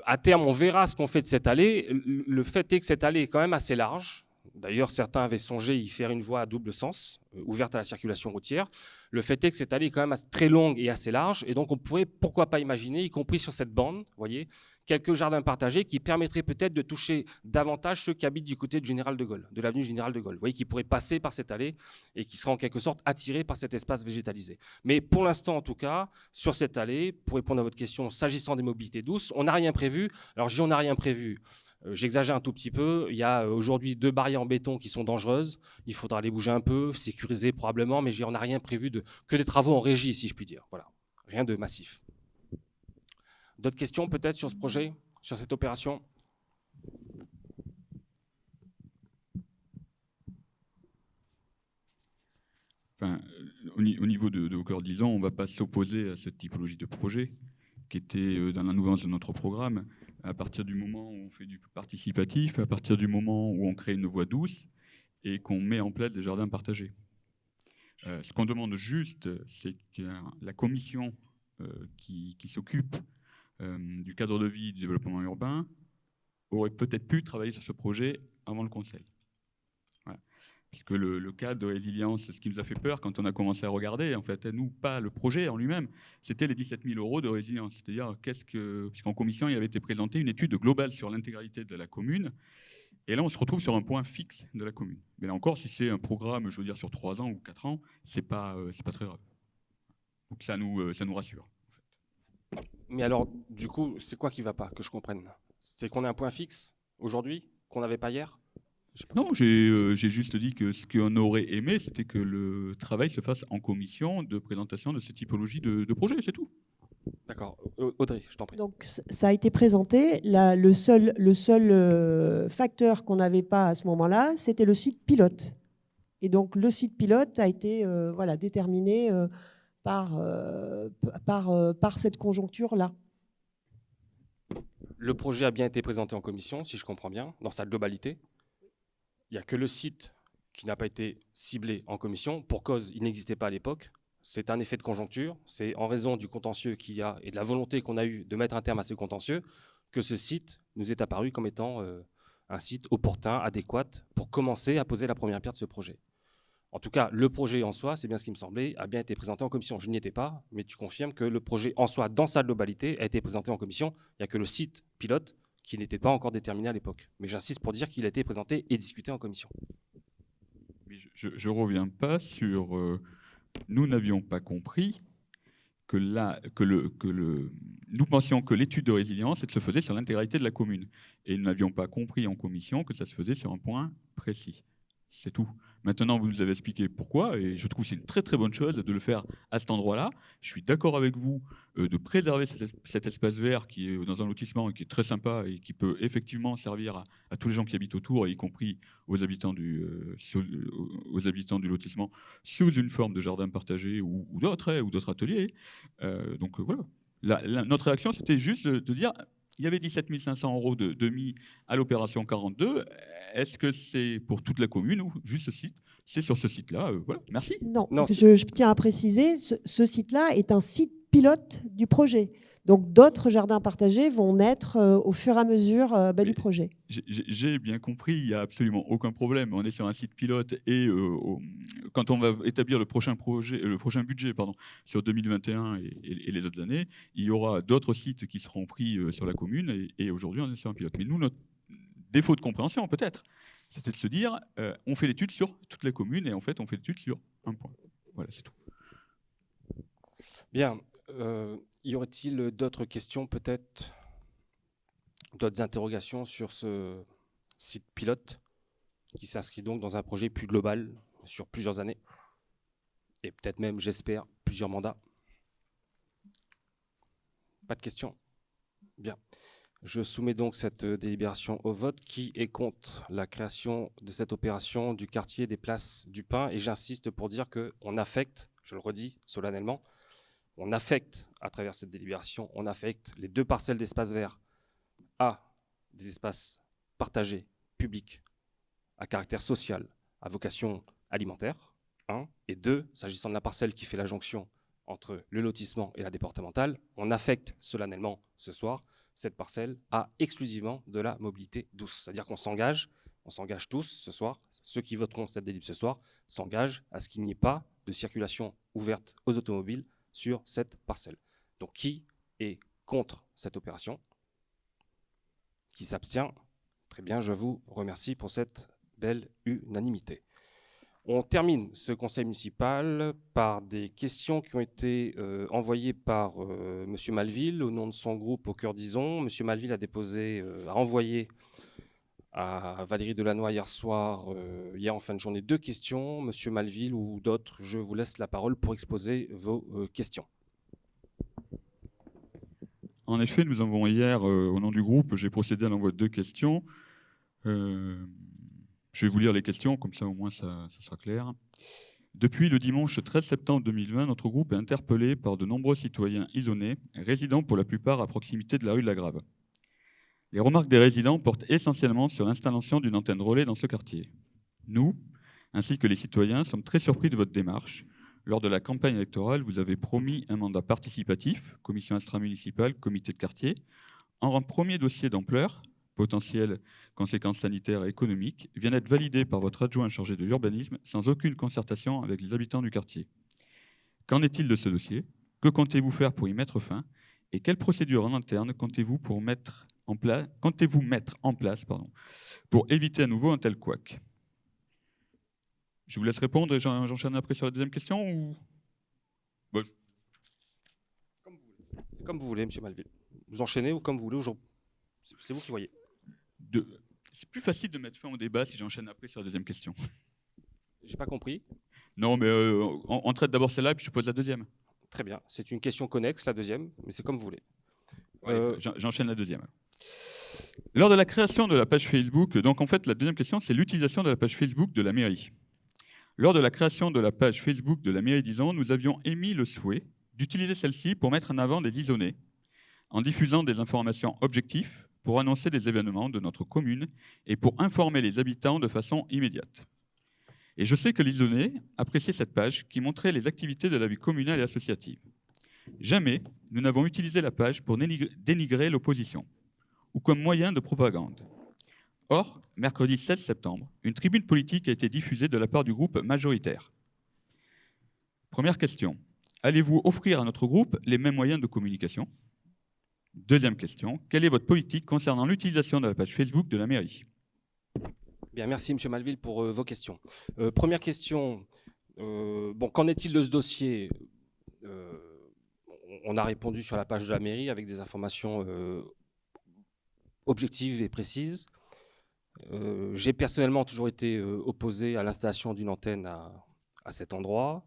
À terme, on verra ce qu'on fait de cette allée. Le fait est que cette allée est quand même assez large. D'ailleurs, certains avaient songé y faire une voie à double sens, ouverte à la circulation routière. Le fait est que cette allée est quand même très longue et assez large, et donc on pourrait, pourquoi pas imaginer, y compris sur cette bande, vous voyez, quelques jardins partagés qui permettraient peut-être de toucher davantage ceux qui habitent du côté de Général de Gaulle, de l'avenue Général de Gaulle, vous voyez, qui pourraient passer par cette allée et qui seraient en quelque sorte attirés par cet espace végétalisé. Mais pour l'instant, en tout cas, sur cette allée, pour répondre à votre question, s'agissant des mobilités douces, on n'a rien prévu. Alors, je dis on n'a rien prévu. J'exagère un tout petit peu. Il y a aujourd'hui 2 barrières en béton qui sont dangereuses. Il faudra les bouger un peu, sécuriser probablement, mais on n'a rien prévu que des travaux en régie, si je puis dire. Voilà, rien de massif. D'autres questions peut-être sur ce projet, sur cette opération? Enfin, au niveau de vos coordisans, on ne va pas s'opposer à cette typologie de projet qui était dans la mouvance de notre programme. à partir du moment où on fait du participatif, à partir du moment où on crée une voie douce et qu'on met en place des jardins partagés. Ce qu'on demande juste, c'est que la commission qui s'occupe du cadre de vie du développement urbain aurait peut-être pu travailler sur ce projet avant le Conseil. Voilà. Puisque le cadre de résilience, ce qui nous a fait peur quand on a commencé à regarder, en fait, nous, pas le projet en lui-même, c'était les 17 000 € de résilience. C'est-à-dire, puisqu'en commission, il avait été présenté une étude globale sur l'intégralité de la commune, et là, on se retrouve sur un point fixe de la commune. Mais là encore, si c'est un programme, je veux dire, sur 3 ans ou 4 ans, c'est pas très grave. Donc ça nous rassure. En fait. Mais alors, du coup, c'est quoi qui ne va pas, que je comprenne? C'est qu'on a un point fixe aujourd'hui, qu'on n'avait pas hier? Non, j'ai juste dit que ce qu'on aurait aimé, c'était que le travail se fasse en commission de présentation de cette typologie de projet, c'est tout. D'accord. Audrey, je t'en prie. Donc, ça a été présenté. Le seul facteur qu'on n'avait pas à ce moment-là, c'était le site pilote. Et donc, le site pilote a été déterminé par cette conjoncture-là. Le projet a bien été présenté en commission, si je comprends bien, dans sa globalité. Il n'y a que le site qui n'a pas été ciblé en commission, pour cause il n'existait pas à l'époque. C'est un effet de conjoncture, c'est en raison du contentieux qu'il y a et de la volonté qu'on a eue de mettre un terme à ce contentieux que ce site nous est apparu comme étant un site opportun, adéquat, pour commencer à poser la première pierre de ce projet. En tout cas, le projet en soi, c'est bien ce qui me semblait, a bien été présenté en commission. Je n'y étais pas, mais tu confirmes que le projet en soi, dans sa globalité, a été présenté en commission. Il n'y a que le site pilote qui n'était pas encore déterminé à l'époque. Mais j'insiste pour dire qu'il a été présenté et discuté en commission. Mais je ne reviens pas sur... nous n'avions pas compris que nous pensions que l'étude de résilience se faisait sur l'intégralité de la commune. Et nous n'avions pas compris en commission que ça se faisait sur un point précis. C'est tout. Maintenant, vous nous avez expliqué pourquoi, et je trouve que c'est une très très bonne chose de le faire à cet endroit-là. Je suis d'accord avec vous de préserver cet espace vert qui est dans un lotissement et qui est très sympa et qui peut effectivement servir à tous les gens qui habitent autour, y compris aux habitants du lotissement, sous une forme de jardin partagé ou d'autres ateliers. Donc voilà. Notre réaction, c'était juste de dire... Il y avait 17 500 € de mis à l'opération 42. Est-ce que c'est pour toute la commune ou juste ce site? C'est sur ce site-là. Voilà. Merci. Non, je tiens à préciser, ce site-là est un site pilote du projet. Donc d'autres jardins partagés vont naître au fur et à mesure du projet. J'ai bien compris, il n'y a absolument aucun problème. On est sur un site pilote et quand on va établir le prochain budget sur 2021 et les autres années, il y aura d'autres sites qui seront pris sur la commune et aujourd'hui on est sur un pilote. Mais nous, notre défaut de compréhension peut-être, c'était de se dire on fait l'étude sur toute la commune et en fait on fait l'étude sur un point. Voilà, c'est tout. Bien. Y aurait-il d'autres questions, peut-être d'autres interrogations sur ce site pilote qui s'inscrit donc dans un projet plus global sur plusieurs années et peut-être même, j'espère, plusieurs mandats? Pas de questions? Bien. Je soumets donc cette délibération au vote. Qui est contre la création de cette opération du quartier des Places du Pin? Et j'insiste pour dire qu'on affecte, je le redis solennellement, on affecte, à travers cette délibération, on affecte les 2 parcelles d'espace vert à des espaces partagés, publics, à caractère social, à vocation alimentaire, 1. Et 2, s'agissant de la parcelle qui fait la jonction entre le lotissement et la départementale, on affecte solennellement ce soir cette parcelle à exclusivement de la mobilité douce. C'est-à-dire qu'on s'engage tous ce soir, ceux qui voteront cette délib ce soir, s'engagent à ce qu'il n'y ait pas de circulation ouverte aux automobiles sur cette parcelle. Donc qui est contre cette opération? Qui s'abstient? Très bien, je vous remercie pour cette belle unanimité. On termine ce conseil municipal par des questions qui ont été envoyées par M. Malville au nom de son groupe Au Cœur d'Ison. M. Malville a envoyé à Valérie Delannoy hier en fin de journée, 2 questions. Monsieur Malville ou d'autres, je vous laisse la parole pour exposer vos questions. En effet, nous avons hier, au nom du groupe, j'ai procédé à l'envoi de 2 questions. Je vais vous lire les questions, comme ça au moins ça sera clair. Depuis le dimanche 13 septembre 2020, notre groupe est interpellé par de nombreux citoyens isonnais, résidant pour la plupart à proximité de la rue de la Grave. Les remarques des résidents portent essentiellement sur l'installation d'une antenne relais dans ce quartier. Nous, ainsi que les citoyens, sommes très surpris de votre démarche. Lors de la campagne électorale, vous avez promis un mandat participatif, commission extra-municipale, comité de quartier. Un premier dossier d'ampleur, potentielles conséquences sanitaires et économiques, vient d'être validé par votre adjoint chargé de l'urbanisme sans aucune concertation avec les habitants du quartier. Qu'en est-il de ce dossier? Que comptez-vous faire pour y mettre fin? Et quelle procédure en interne comptez-vous mettre en place pour éviter à nouveau un tel couac? Je vous laisse répondre et j'enchaîne après sur la deuxième question ou... Bon. C'est comme vous voulez, M. Malville. Vous enchaînez ou comme vous voulez, c'est vous qui voyez. C'est plus facile de mettre fin au débat si j'enchaîne après sur la deuxième question. J'ai pas compris. Non, mais on traite d'abord celle-là et puis je pose la deuxième. Très bien. C'est une question connexe, la deuxième, mais c'est comme vous voulez. J'enchaîne la deuxième. Lors de la création de la page Facebook, donc en fait la deuxième question, c'est l'utilisation de la page Facebook de la mairie. Lors de la création de la page Facebook de la mairie d'Izon, nous avions émis le souhait d'utiliser celle-ci pour mettre en avant des Izonais, en diffusant des informations objectives, pour annoncer des événements de notre commune et pour informer les habitants de façon immédiate. Et je sais que les Izonais appréciaient cette page qui montrait les activités de la vie communale et associative. Jamais nous n'avons utilisé la page pour dénigrer l'opposition ou comme moyen de propagande. Or, mercredi 16 septembre, une tribune politique a été diffusée de la part du groupe majoritaire. Première question, allez-vous offrir à notre groupe les mêmes moyens de communication? Deuxième question, quelle est votre politique concernant l'utilisation de la page Facebook de la mairie? Bien, merci M. Malville pour vos questions. Première question, qu'en est-il de ce dossier? On a répondu sur la page de la mairie avec des informations objectives et précises. J'ai personnellement toujours été opposé à l'installation d'une antenne à cet endroit.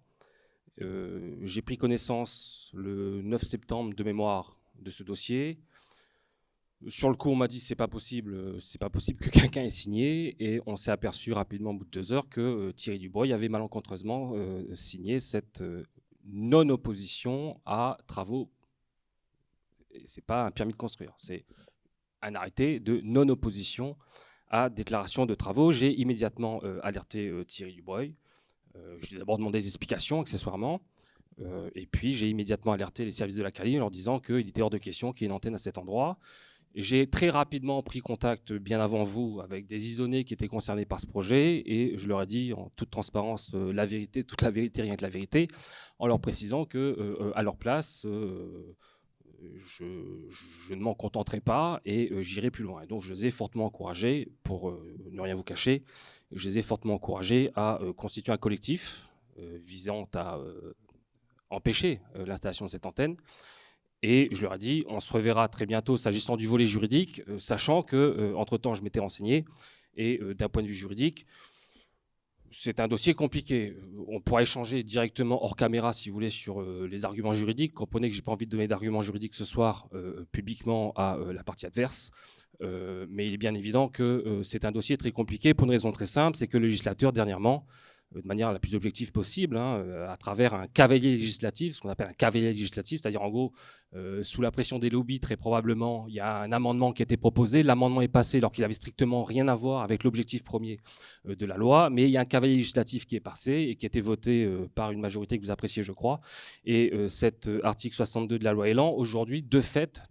J'ai pris connaissance le 9 septembre de mémoire de ce dossier. Sur le coup, on m'a dit c'est pas possible que quelqu'un ait signé, et on s'est aperçu rapidement au bout de 2 heures que Thierry Dubreuil avait malencontreusement signé cette non-opposition à travaux. C'est pas un permis de construire, c'est un arrêté de non-opposition à déclaration de travaux. J'ai immédiatement alerté Thierry Dubreuil. Je lui ai d'abord demandé des explications, accessoirement. Et puis, j'ai immédiatement alerté les services de la CALI en leur disant qu'il était hors de question qu'il y ait une antenne à cet endroit. J'ai très rapidement pris contact, bien avant vous, avec des Izonais qui étaient concernés par ce projet, et je leur ai dit en toute transparence la vérité, toute la vérité, rien que la vérité, en leur précisant que à leur place, je ne m'en contenterai pas et j'irai plus loin. Et donc je les ai fortement encouragés, pour ne rien vous cacher, je les ai fortement encouragés à constituer un collectif visant à empêcher l'installation de cette antenne. Et je leur ai dit, on se reverra très bientôt s'agissant du volet juridique, sachant que entre-temps je m'étais renseigné, et d'un point de vue juridique, c'est un dossier compliqué. On pourra échanger directement hors caméra, si vous voulez, sur les arguments juridiques. Comprenez que je n'ai pas envie de donner d'arguments juridiques ce soir publiquement à la partie adverse. Mais il est bien évident que c'est un dossier très compliqué pour une raison très simple, c'est que le législateur, dernièrement, de manière la plus objective possible, à travers un cavalier législatif, ce qu'on appelle un cavalier législatif, c'est-à-dire en gros, sous la pression des lobbies, très probablement, il y a un amendement qui a été proposé. L'amendement est passé alors qu'il n'avait strictement rien à voir avec l'objectif premier de la loi, mais il y a un cavalier législatif qui est passé et qui a été voté par une majorité que vous appréciez, je crois. Et cet article 62 de la loi Elan, aujourd'hui, de fait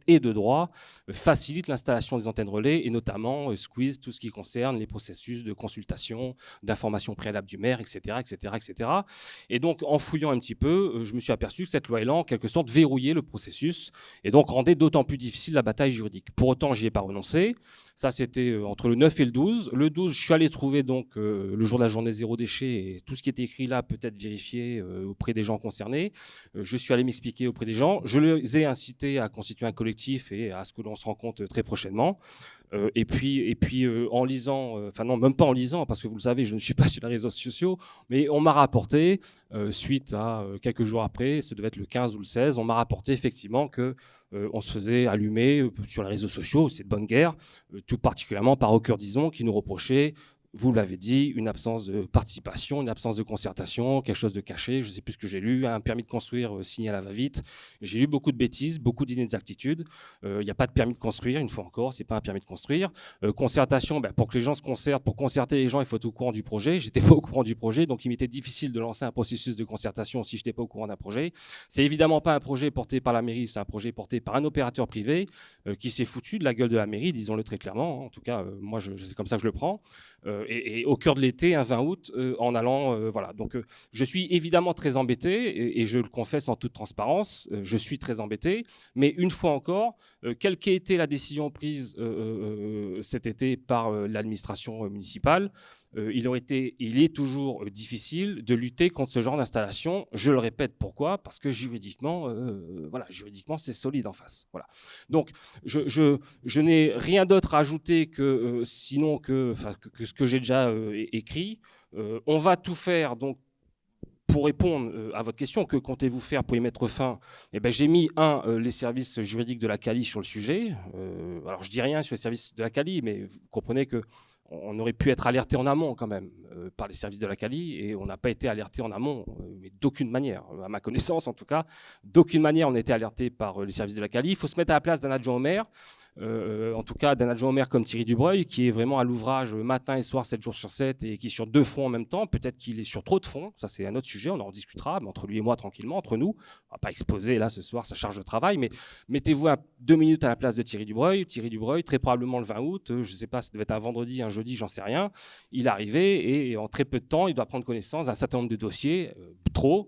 et de droit, facilite l'installation des antennes relais, et notamment squeeze tout ce qui concerne les processus de consultation, d'information préalable du maire, etc., etc., etc. Et donc, en fouillant un petit peu, je me suis aperçu que cette loi Elan, en quelque sorte, verrouillait le processus et donc rendait d'autant plus difficile la bataille juridique. Pour autant, j'y ai pas renoncé. Ça, c'était entre le 9 et le 12. Le 12, je suis allé trouver donc le jour de la journée zéro déchet, et tout ce qui était écrit là peut être vérifié auprès des gens concernés. Je suis allé m'expliquer auprès des gens. Je les ai incités à constituer un collectif et à ce que l'on se rencontre très prochainement. Et puis en lisant, enfin non, même pas en lisant, parce que vous le savez, je ne suis pas sur les réseaux sociaux, mais on m'a rapporté, suite à quelques jours après, ça devait être le 15 ou le 16, on m'a rapporté effectivement que on se faisait allumer sur les réseaux sociaux, c'est de bonne guerre, tout particulièrement par Au Cœur d'Izon, qui nous reprochait vous l'avez dit, une absence de participation, une absence de concertation, quelque chose de caché, je ne sais plus ce que j'ai lu, un permis de construire signé à la va-vite. J'ai lu beaucoup de bêtises, beaucoup d'inexactitudes. Il n'y a pas de permis de construire, une fois encore, ce n'est pas un permis de construire. Concertation, pour que les gens se concertent, pour concerter les gens, il faut être au courant du projet. Je n'étais pas au courant du projet, donc il m'était difficile de lancer un processus de concertation si je n'étais pas au courant d'un projet. C'est évidemment pas un projet porté par la mairie, c'est un projet porté par un opérateur privé qui s'est foutu de la gueule de la mairie, disons-le très clairement. En tout cas, moi, c'est comme ça que je le prends. Et au cœur de l'été, un 20 août, en allant, voilà. Donc, je suis évidemment très embêté, et je le confesse en toute transparence, je suis très embêté, mais une fois encore, quelle qu'ait été la décision prise cet été par l'administration municipale, il est toujours difficile de lutter contre ce genre d'installation. Je le répète, pourquoi ? Parce que juridiquement, voilà, juridiquement, c'est solide en face. Voilà. Donc, je n'ai rien d'autre à ajouter que sinon que ce que j'ai déjà écrit. On va tout faire donc pour répondre à votre question. Que comptez-vous faire pour y mettre fin ? J'ai mis les services juridiques de la CALI sur le sujet. Alors je dis rien sur les services de la CALI, mais vous comprenez que on aurait pu être alerté en amont quand même par les services de la CALI, et on n'a pas été alerté en amont, mais d'aucune manière, à ma connaissance en tout cas, d'aucune manière on a été alerté par les services de la CALI. Il faut se mettre à la place d'un adjoint au maire, en tout cas d'un adjoint au maire comme Thierry Dubreuil, qui est vraiment à l'ouvrage matin et soir, 7 jours sur 7, et qui est sur 2 fronts en même temps. Peut-être qu'il est sur trop de fronts, ça c'est un autre sujet, on en discutera, mais entre lui et moi tranquillement, entre nous. On ne va pas exposer là ce soir sa charge de travail, mais mettez-vous 2 minutes à la place de Thierry Dubreuil. Thierry Dubreuil, très probablement le 20 août, je ne sais pas, ça devait être un vendredi, un jeudi, j'en sais rien. Il est arrivé et en très peu de temps, il doit prendre connaissance d'un certain nombre de dossiers,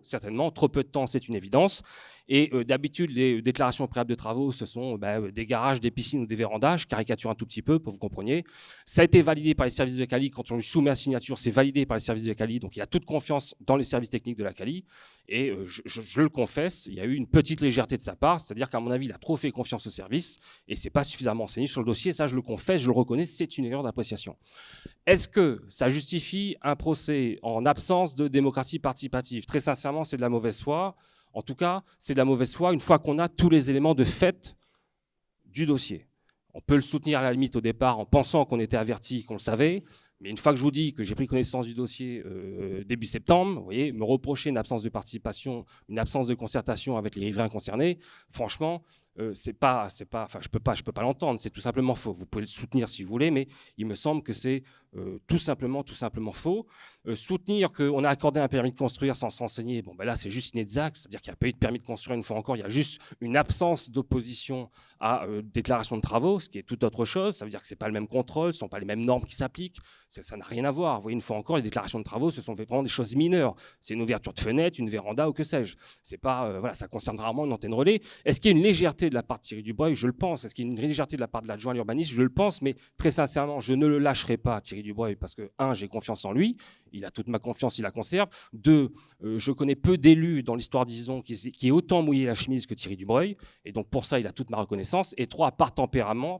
certainement, trop peu de temps, c'est une évidence. Et d'habitude, les déclarations préalables de travaux, ce sont des garages, des piscines ou des vérandas. Je caricature un tout petit peu pour que vous compreniez. Ça a été validé par les services de la CALI. Quand on lui soumet la signature, c'est validé par les services de la CALI. Donc il a toute confiance dans les services techniques de la CALI. Et je le confesse, il y a eu une petite légèreté de sa part. C'est-à-dire qu'à mon avis, il a trop fait confiance au service et c'est pas suffisamment enseigné sur le dossier. Ça, je le confesse, je le reconnais, c'est une erreur d'appréciation. Est-ce que ça justifie un procès en absence de démocratie participative ? Très sincèrement, c'est de la mauvaise foi. En tout cas, c'est de la mauvaise foi une fois qu'on a tous les éléments de fait du dossier. On peut le soutenir à la limite au départ en pensant qu'on était averti, qu'on le savait, mais une fois que je vous dis que j'ai pris connaissance du dossier début septembre, vous voyez, me reprocher une absence de participation, une absence de concertation avec les riverains concernés, franchement, je peux pas l'entendre, c'est tout simplement faux. Vous pouvez le soutenir si vous voulez, mais il me semble que c'est tout simplement faux. Soutenir qu'on a accordé un permis de construire sans se renseigner, là c'est juste inexact, c'est-à-dire qu'il n'y a pas eu de permis de construire une fois encore, il y a juste une absence d'opposition à déclaration de travaux, ce qui est tout autre chose. Ça veut dire que ce n'est pas le même contrôle, ce ne sont pas les mêmes normes qui s'appliquent, ça n'a rien à voir. Vous voyez, une fois encore, les déclarations de travaux, ce sont vraiment des choses mineures. C'est une ouverture de fenêtre, une véranda ou que sais-je. C'est pas, ça concerne rarement une antenne relais. Est-ce qu'il y a une légèreté de la part de Thierry Dubreuil ? Je le pense. Est-ce qu'il y a une légèreté de la part de l'adjoint à l'urbanisme ? Je le pense, mais très sincèrement, je ne le lâcherai pas, Thierry Dubreuil, parce que, j'ai confiance en lui, il a toute ma confiance, il la conserve. 2, je connais peu d'élus dans l'histoire d'Ison qui est autant mouillé la chemise que Thierry Dubreuil, et donc pour ça, il a toute ma reconnaissance. Et 3, par tempérament,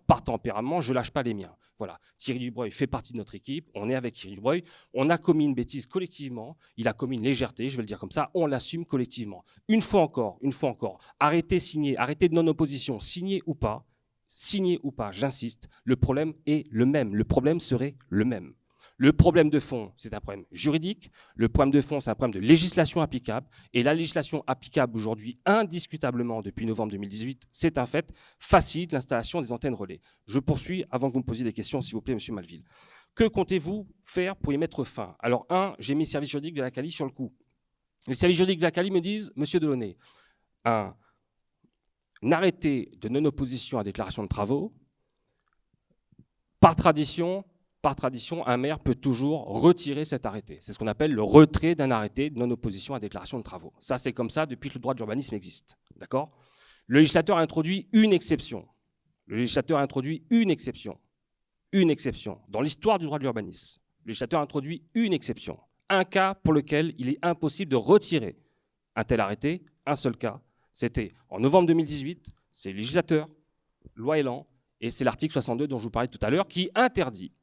je lâche pas les miens. Voilà, Thierry Dubreuil fait partie de notre équipe, on est avec Thierry Dubreuil, on a commis une bêtise collectivement, il a commis une légèreté, je vais le dire comme ça, on l'assume collectivement. Une fois encore, arrêtez de non-opposition, signer ou pas, j'insiste, le problème est le même, le problème serait le même. Le problème de fond, c'est un problème juridique. Le problème de fond, c'est un problème de législation applicable. Et la législation applicable aujourd'hui, indiscutablement depuis novembre 2018, c'est un fait, facilite l'installation des antennes relais. Je poursuis avant que vous me posiez des questions, s'il vous plaît, Monsieur Malville. Que comptez-vous faire pour y mettre fin ? Alors, j'ai mis le service juridique de la CALI sur le coup. Les services juridiques de la CALI me disent, Monsieur Delaunay, un arrêté de non-opposition à déclaration de travaux, par tradition, un maire peut toujours retirer cet arrêté. C'est ce qu'on appelle le retrait d'un arrêté de non-opposition à déclaration de travaux. Ça, c'est comme ça depuis que le droit de l'urbanisme existe. D'accord ? Le législateur a introduit une exception. Une exception. Dans l'histoire du droit de l'urbanisme, le législateur a introduit une exception. Un cas pour lequel il est impossible de retirer un tel arrêté, un seul cas. C'était en novembre 2018, c'est le législateur, loi Elan, et c'est l'article 62 dont je vous parlais tout à l'heure, qui interdit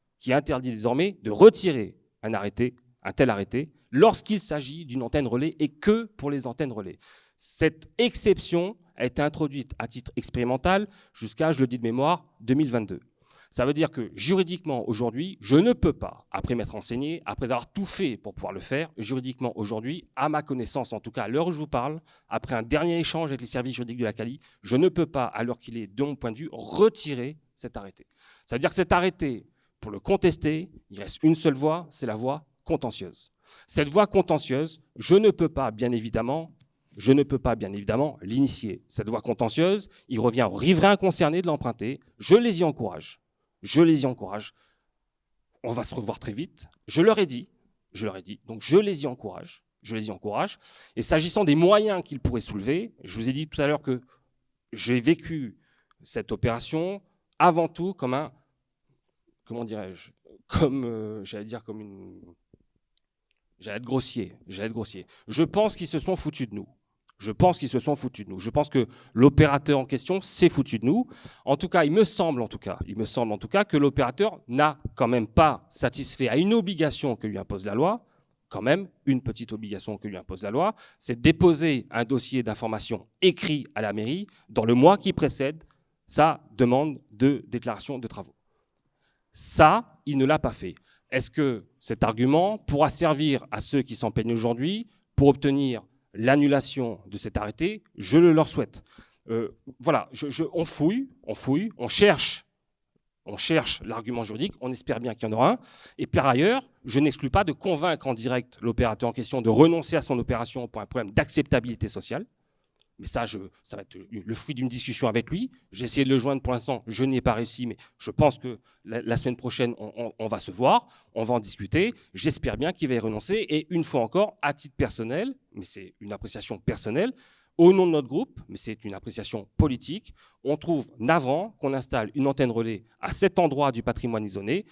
désormais de retirer un tel arrêté, lorsqu'il s'agit d'une antenne relais et que pour les antennes relais. Cette exception a été introduite à titre expérimental jusqu'à, je le dis de mémoire, 2022. Ça veut dire que juridiquement, aujourd'hui, je ne peux pas, après m'être renseigné, après avoir tout fait pour pouvoir le faire, juridiquement, aujourd'hui, à ma connaissance, en tout cas à l'heure où je vous parle, après un dernier échange avec les services juridiques de la CALI, je ne peux pas, à l'heure qu'il est, de mon point de vue, retirer cet arrêté. Ça veut dire que cet arrêté, pour le contester, il reste une seule voie, c'est la voie contentieuse. Cette voie contentieuse, je ne peux pas, bien évidemment, l'initier. Cette voie contentieuse, il revient aux riverains concernés de l'emprunter. Je les y encourage. On va se revoir très vite. Je leur ai dit. Donc je les y encourage. Et s'agissant des moyens qu'ils pourraient soulever, je vous ai dit tout à l'heure que j'ai vécu cette opération avant tout comme un, comment dirais-je, j'allais être grossier. Je pense qu'ils se sont foutus de nous. Je pense que l'opérateur en question s'est foutu de nous. En tout cas, il me semble que l'opérateur n'a quand même pas satisfait à une obligation que lui impose la loi. Quand même, une petite obligation que lui impose la loi, c'est de déposer un dossier d'information écrit à la mairie dans le mois qui précède sa demande de déclaration de travaux. Ça, il ne l'a pas fait. Est-ce que cet argument pourra servir à ceux qui s'en peignent aujourd'hui pour obtenir l'annulation de cet arrêté? Je le leur souhaite. Voilà, on fouille, on cherche l'argument juridique, on espère bien qu'il y en aura un. Et par ailleurs, je n'exclus pas de convaincre en direct l'opérateur en question de renoncer à son opération pour un problème d'acceptabilité sociale. Mais ça va être le fruit d'une discussion avec lui. J'ai essayé de le joindre pour l'instant, je n'y ai pas réussi, mais je pense que la semaine prochaine, on va se voir, on va en discuter. J'espère bien qu'il va y renoncer. Et une fois encore, à titre personnel, mais c'est une appréciation personnelle, au nom de notre groupe, mais c'est une appréciation politique, on trouve navrant qu'on installe une antenne relais à cet endroit du patrimoine isolé,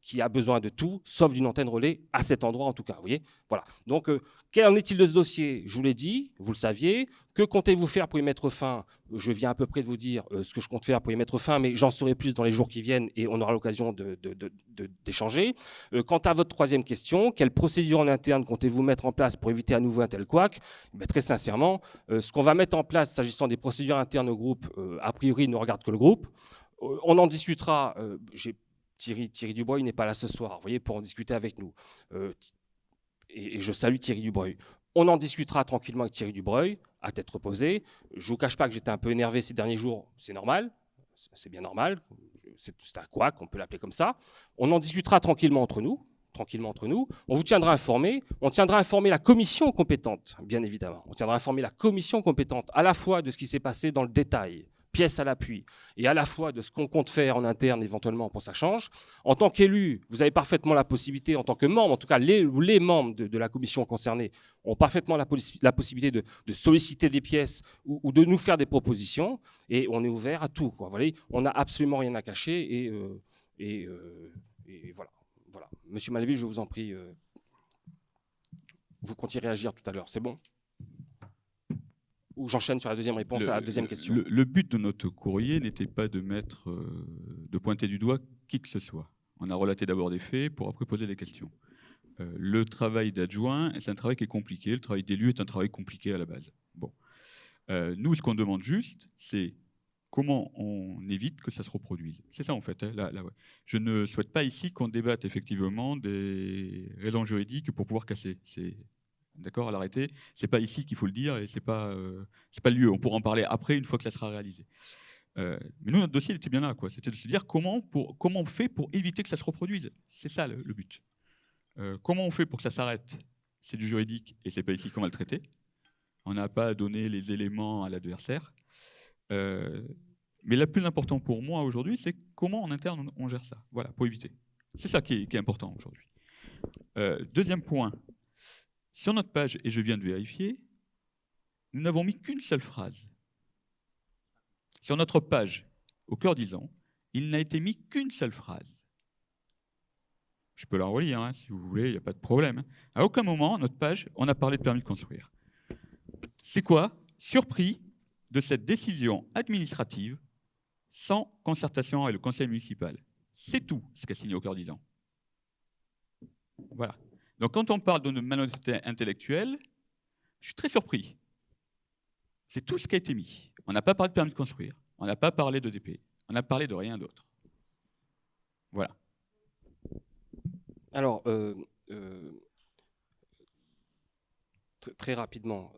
qui a besoin de tout, sauf d'une antenne relais à cet endroit en tout cas. Vous voyez, voilà. Donc, qu'en est-il de ce dossier? Je vous l'ai dit, vous le saviez. Que comptez-vous faire pour y mettre fin? Je viens à peu près de vous dire ce que je compte faire pour y mettre fin, mais j'en saurai plus dans les jours qui viennent et on aura l'occasion d'échanger. Quant à votre troisième question, quelle procédure en interne comptez-vous mettre en place pour éviter à nouveau un tel couac? Très sincèrement, ce qu'on va mettre en place s'agissant des procédures internes au groupe, a priori, ne regarde que le groupe. On en discutera. Thierry Dubreuil n'est pas là ce soir, vous voyez, pour en discuter avec nous. Et je salue Thierry Dubreuil. On en discutera tranquillement avec Thierry Dubreuil, à tête reposée. Je ne vous cache pas que j'étais un peu énervé ces derniers jours, c'est normal, c'est bien normal, c'est un couac, on peut l'appeler comme ça. On en discutera tranquillement entre nous. On vous tiendra informé. On tiendra informé la commission compétente, bien évidemment. On tiendra informé la commission compétente à la fois de ce qui s'est passé dans le détail, pièce à l'appui, et à la fois de ce qu'on compte faire en interne éventuellement pour que ça change. En tant qu'élu, vous avez parfaitement la possibilité, en tant que membre, en tout cas les membres de la commission concernée ont parfaitement la possibilité de solliciter des pièces ou de nous faire des propositions, et on est ouvert à tout, quoi. Vous voyez, on n'a absolument rien à cacher, et voilà. Monsieur Malville, je vous en prie, vous comptiez réagir tout à l'heure, c'est bon? Ou j'enchaîne sur la deuxième réponse à la deuxième question. Le but de notre courrier n'était pas de pointer du doigt qui que ce soit. On a relaté d'abord des faits pour après poser des questions. Le travail d'adjoint, c'est un travail qui est compliqué. Le travail d'élu est un travail compliqué à la base. Bon. Nous, ce qu'on demande juste, c'est comment on évite que ça se reproduise. C'est ça en fait. Hein, ouais. Je ne souhaite pas ici qu'on débatte effectivement des raisons juridiques pour pouvoir casser. D'accord, à l'arrêté, c'est pas ici qu'il faut le dire et c'est pas le lieu. On pourra en parler après, une fois que ça sera réalisé. Mais nous, notre dossier était bien là, quoi. C'était de se dire comment on fait pour éviter que ça se reproduise. C'est ça le but. Comment on fait pour que ça s'arrête? C'est du juridique et c'est pas ici qu'on va le traiter. On n'a pas à donner les éléments à l'adversaire. Mais le plus important pour moi aujourd'hui, c'est comment en interne on gère ça. Voilà, pour éviter. C'est ça qui est important aujourd'hui. Deuxième point. Sur notre page, et je viens de vérifier, nous n'avons mis qu'une seule phrase. Sur notre page, au cœur d'Isan, il n'a été mis qu'une seule phrase. Je peux la relire, hein, si vous voulez, il n'y a pas de problème. À aucun moment, notre page, on a parlé de permis de construire. C'est quoi? Surpris de cette décision administrative sans concertation avec le conseil municipal. C'est tout ce qu'a signé au cœur d'Isan. Voilà. Donc quand on parle de malhonnêteté intellectuelle, je suis très surpris. C'est tout ce qui a été mis. On n'a pas parlé de permis de construire, on n'a pas parlé de DP, on n'a parlé de rien d'autre. Alors, très rapidement.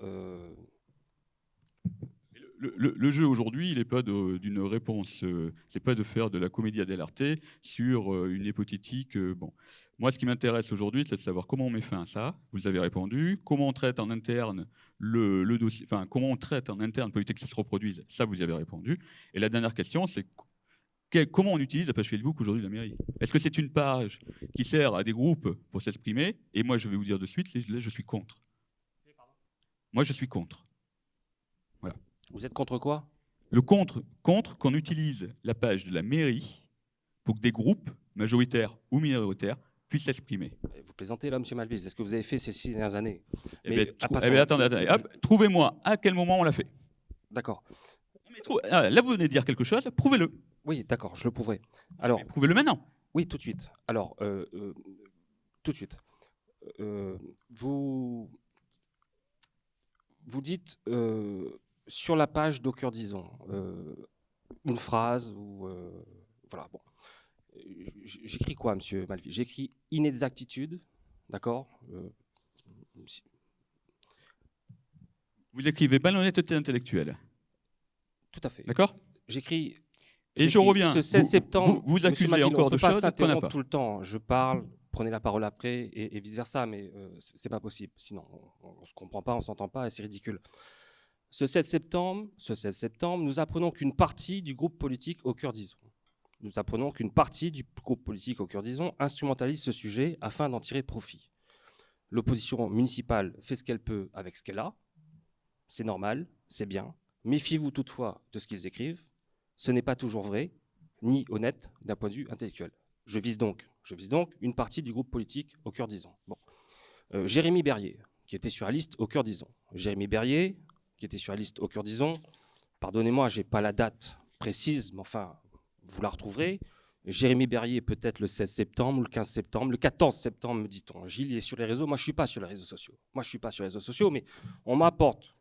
Le jeu aujourd'hui, il n'est pas d'une réponse. C'est pas de faire de la comédia dell'arte sur une hypothétique. Bon, moi, ce qui m'intéresse aujourd'hui, c'est de savoir comment on met fin à ça. Vous avez répondu. Comment on traite en interne le dossier. Enfin, comment on traite en interne pour éviter que ça se reproduise. Ça, vous y avez répondu. Et la dernière question, c'est comment on utilise la page Facebook aujourd'hui de la mairie. Est-ce que c'est une page qui sert à des groupes pour s'exprimer? Et moi, je vais vous dire de suite, là, je suis contre. Moi, je suis contre. Voilà. Vous êtes contre quoi? Le contre qu'on utilise la page de la mairie pour que des groupes, majoritaires ou minoritaires, puissent s'exprimer. Vous plaisantez là, M. Malville. C'est ce que vous avez fait ces 6 dernières années. Attendez. Trouvez-moi à quel moment on l'a fait. D'accord. Là, vous venez de dire quelque chose, prouvez-le. Oui, d'accord, je le prouverai. Alors, prouvez-le maintenant. Oui, tout de suite. Alors, tout de suite. Vous dites sur la page d'Au cœur disons une phrase ou voilà. Bon, j'écris quoi, Monsieur Malville? J'écris inexactitude, d'accord. Vous écrivez malhonnêteté intellectuelle. Tout à fait. D'accord. J'écris. Et je reviens. Ce 16 septembre. Vous accusez Malville, encore de choses qu'on n'a pas. Tout le temps. Je parle. Prenez la parole après et vice versa, mais c'est pas possible. Sinon, on se comprend pas, on s'entend pas et c'est ridicule. Ce 16 septembre, nous apprenons qu'une partie du groupe politique Au cœur disons. Nous apprenons qu'une partie du groupe politique Au cœur disons instrumentalise ce sujet afin d'en tirer profit. L'opposition municipale fait ce qu'elle peut avec ce qu'elle a. C'est normal, c'est bien. Méfiez-vous toutefois de ce qu'ils écrivent. Ce n'est pas toujours vrai, ni honnête d'un point de vue intellectuel. Je vise donc une partie du groupe politique Au cœur disons. Bon. Jérémy Berrier, qui était sur la liste Au cœur disons. Jérémy Berrier, qui était sur la liste Au cœur disons. Pardonnez-moi, je n'ai pas la date précise, mais enfin, vous la retrouverez. Jérémy Berrier, peut-être le 16 septembre, ou le 15 septembre, le 14 septembre, me dit-on. Gilles est sur les réseaux. Moi, je ne suis pas sur les réseaux sociaux. Mais on m'apporte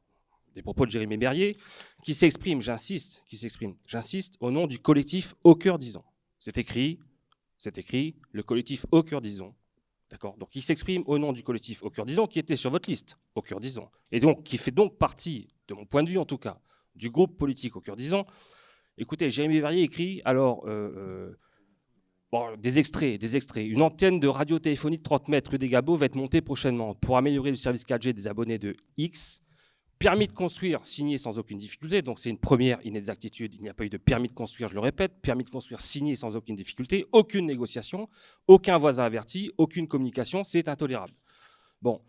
des propos de Jérémy Berrier qui s'exprime, j'insiste, au nom du collectif Au cœur disons. C'est écrit, le collectif Au cœur disons. D'accord. Donc, il s'exprime au nom du collectif Au cœur disons, qui était sur votre liste, Au cœur disons. Et donc, qui fait donc partie, de mon point de vue en tout cas, du groupe politique Au cœur disons. Écoutez, Jérémy Berrier écrit, alors, des extraits. Une antenne de radiotéléphonie de 30 mètres rue des Gabots va être montée prochainement pour améliorer le service 4G des abonnés de X. Permis de construire signé sans aucune difficulté, donc c'est une première inexactitude. Il n'y a pas eu de permis de construire, je le répète, permis de construire signé sans aucune difficulté, aucune négociation, aucun voisin averti, aucune communication, c'est intolérable. Bon,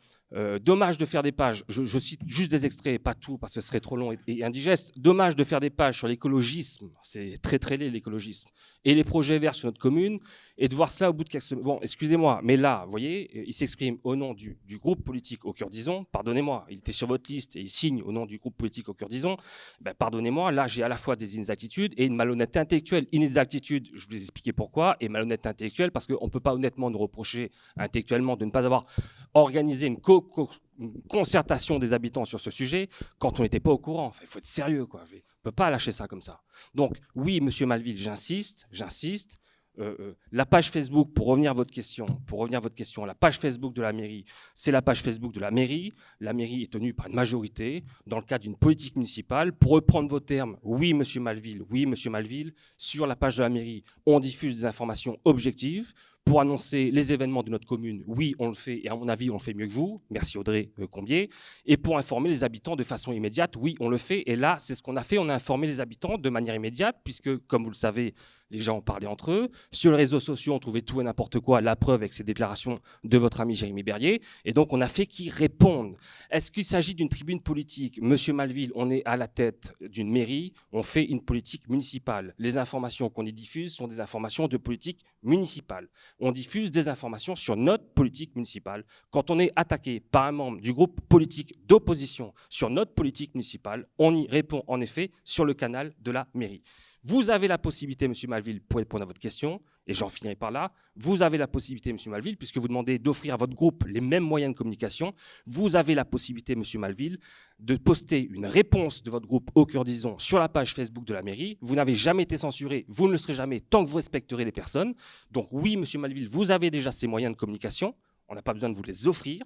dommage de faire des pages, je cite juste des extraits, pas tout parce que ce serait trop long et indigeste. Dommage de faire des pages sur l'écologisme, c'est très très laid l'écologisme, et les projets verts sur notre commune, et de voir cela au bout de quelques semaines. Bon, excusez-moi, mais là, vous voyez, il s'exprime au nom du groupe politique Au cœur disons, pardonnez-moi, il était sur votre liste et il signe au nom du groupe politique Au cœur disons, ben, pardonnez-moi, là j'ai à la fois des inexactitudes et une malhonnêteté intellectuelle. Inexactitude, je vous ai expliqué pourquoi, et malhonnêteté intellectuelle parce qu'on ne peut pas honnêtement nous reprocher intellectuellement de ne pas avoir organisé une concertation des habitants sur ce sujet quand on n'était pas au courant. Enfin, il faut être sérieux, quoi. On ne peut pas lâcher ça comme ça. Donc, oui, Monsieur Malville, j'insiste. La page Facebook, pour revenir à votre question, la page Facebook de la mairie, c'est la page Facebook de la mairie. La mairie est tenue par une majorité dans le cadre d'une politique municipale. Pour reprendre vos termes, oui, Monsieur Malville, sur la page de la mairie, on diffuse des informations objectives. Pour annoncer les événements de notre commune, oui, on le fait, et à mon avis, on le fait mieux que vous. Merci Audrey Combier. Et pour informer les habitants de façon immédiate, oui, on le fait. Et là, c'est ce qu'on a fait. On a informé les habitants de manière immédiate, puisque, comme vous le savez, les gens ont parlé entre eux. Sur les réseaux sociaux, on trouvait tout et n'importe quoi. La preuve avec ces déclarations de votre ami Jérémy Berrier. Et donc, on a fait qu'ils répondent. Est-ce qu'il s'agit d'une tribune politique? Monsieur Malville, on est à la tête d'une mairie. On fait une politique municipale. Les informations qu'on y diffuse sont des informations de politique municipale. On diffuse des informations sur notre politique municipale. Quand on est attaqué par un membre du groupe politique d'opposition sur notre politique municipale, on y répond en effet sur le canal de la mairie. Vous avez la possibilité, M. Malville, pour répondre à votre question, et j'en finirai par là, vous avez la possibilité, M. Malville, puisque vous demandez d'offrir à votre groupe les mêmes moyens de communication, vous avez la possibilité, M. Malville, de poster une réponse de votre groupe Au Cœur d'Ison sur la page Facebook de la mairie. Vous n'avez jamais été censuré, vous ne le serez jamais tant que vous respecterez les personnes. Donc oui, M. Malville, vous avez déjà ces moyens de communication, on n'a pas besoin de vous les offrir.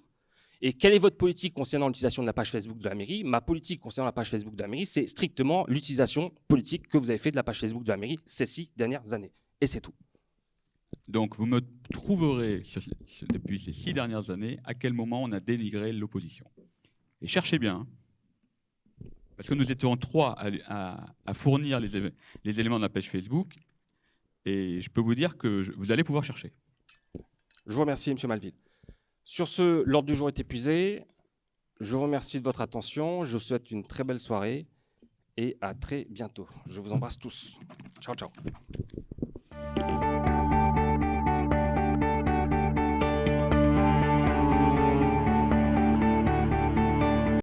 Et quelle est votre politique concernant l'utilisation de la page Facebook de la mairie? Ma politique concernant la page Facebook de la mairie, c'est strictement l'utilisation politique que vous avez fait de la page Facebook de la mairie ces 6 dernières années. Et c'est tout. Donc, vous me trouverez, depuis ces 6 dernières années, à quel moment on a dénigré l'opposition. Et cherchez bien, hein, parce que nous étions 3 à fournir les éléments de la page Facebook, et je peux vous dire que vous allez pouvoir chercher. Je vous remercie, M. Malville. Sur ce, l'ordre du jour est épuisé. Je vous remercie de votre attention. Je vous souhaite une très belle soirée et à très bientôt. Je vous embrasse tous. Ciao, ciao.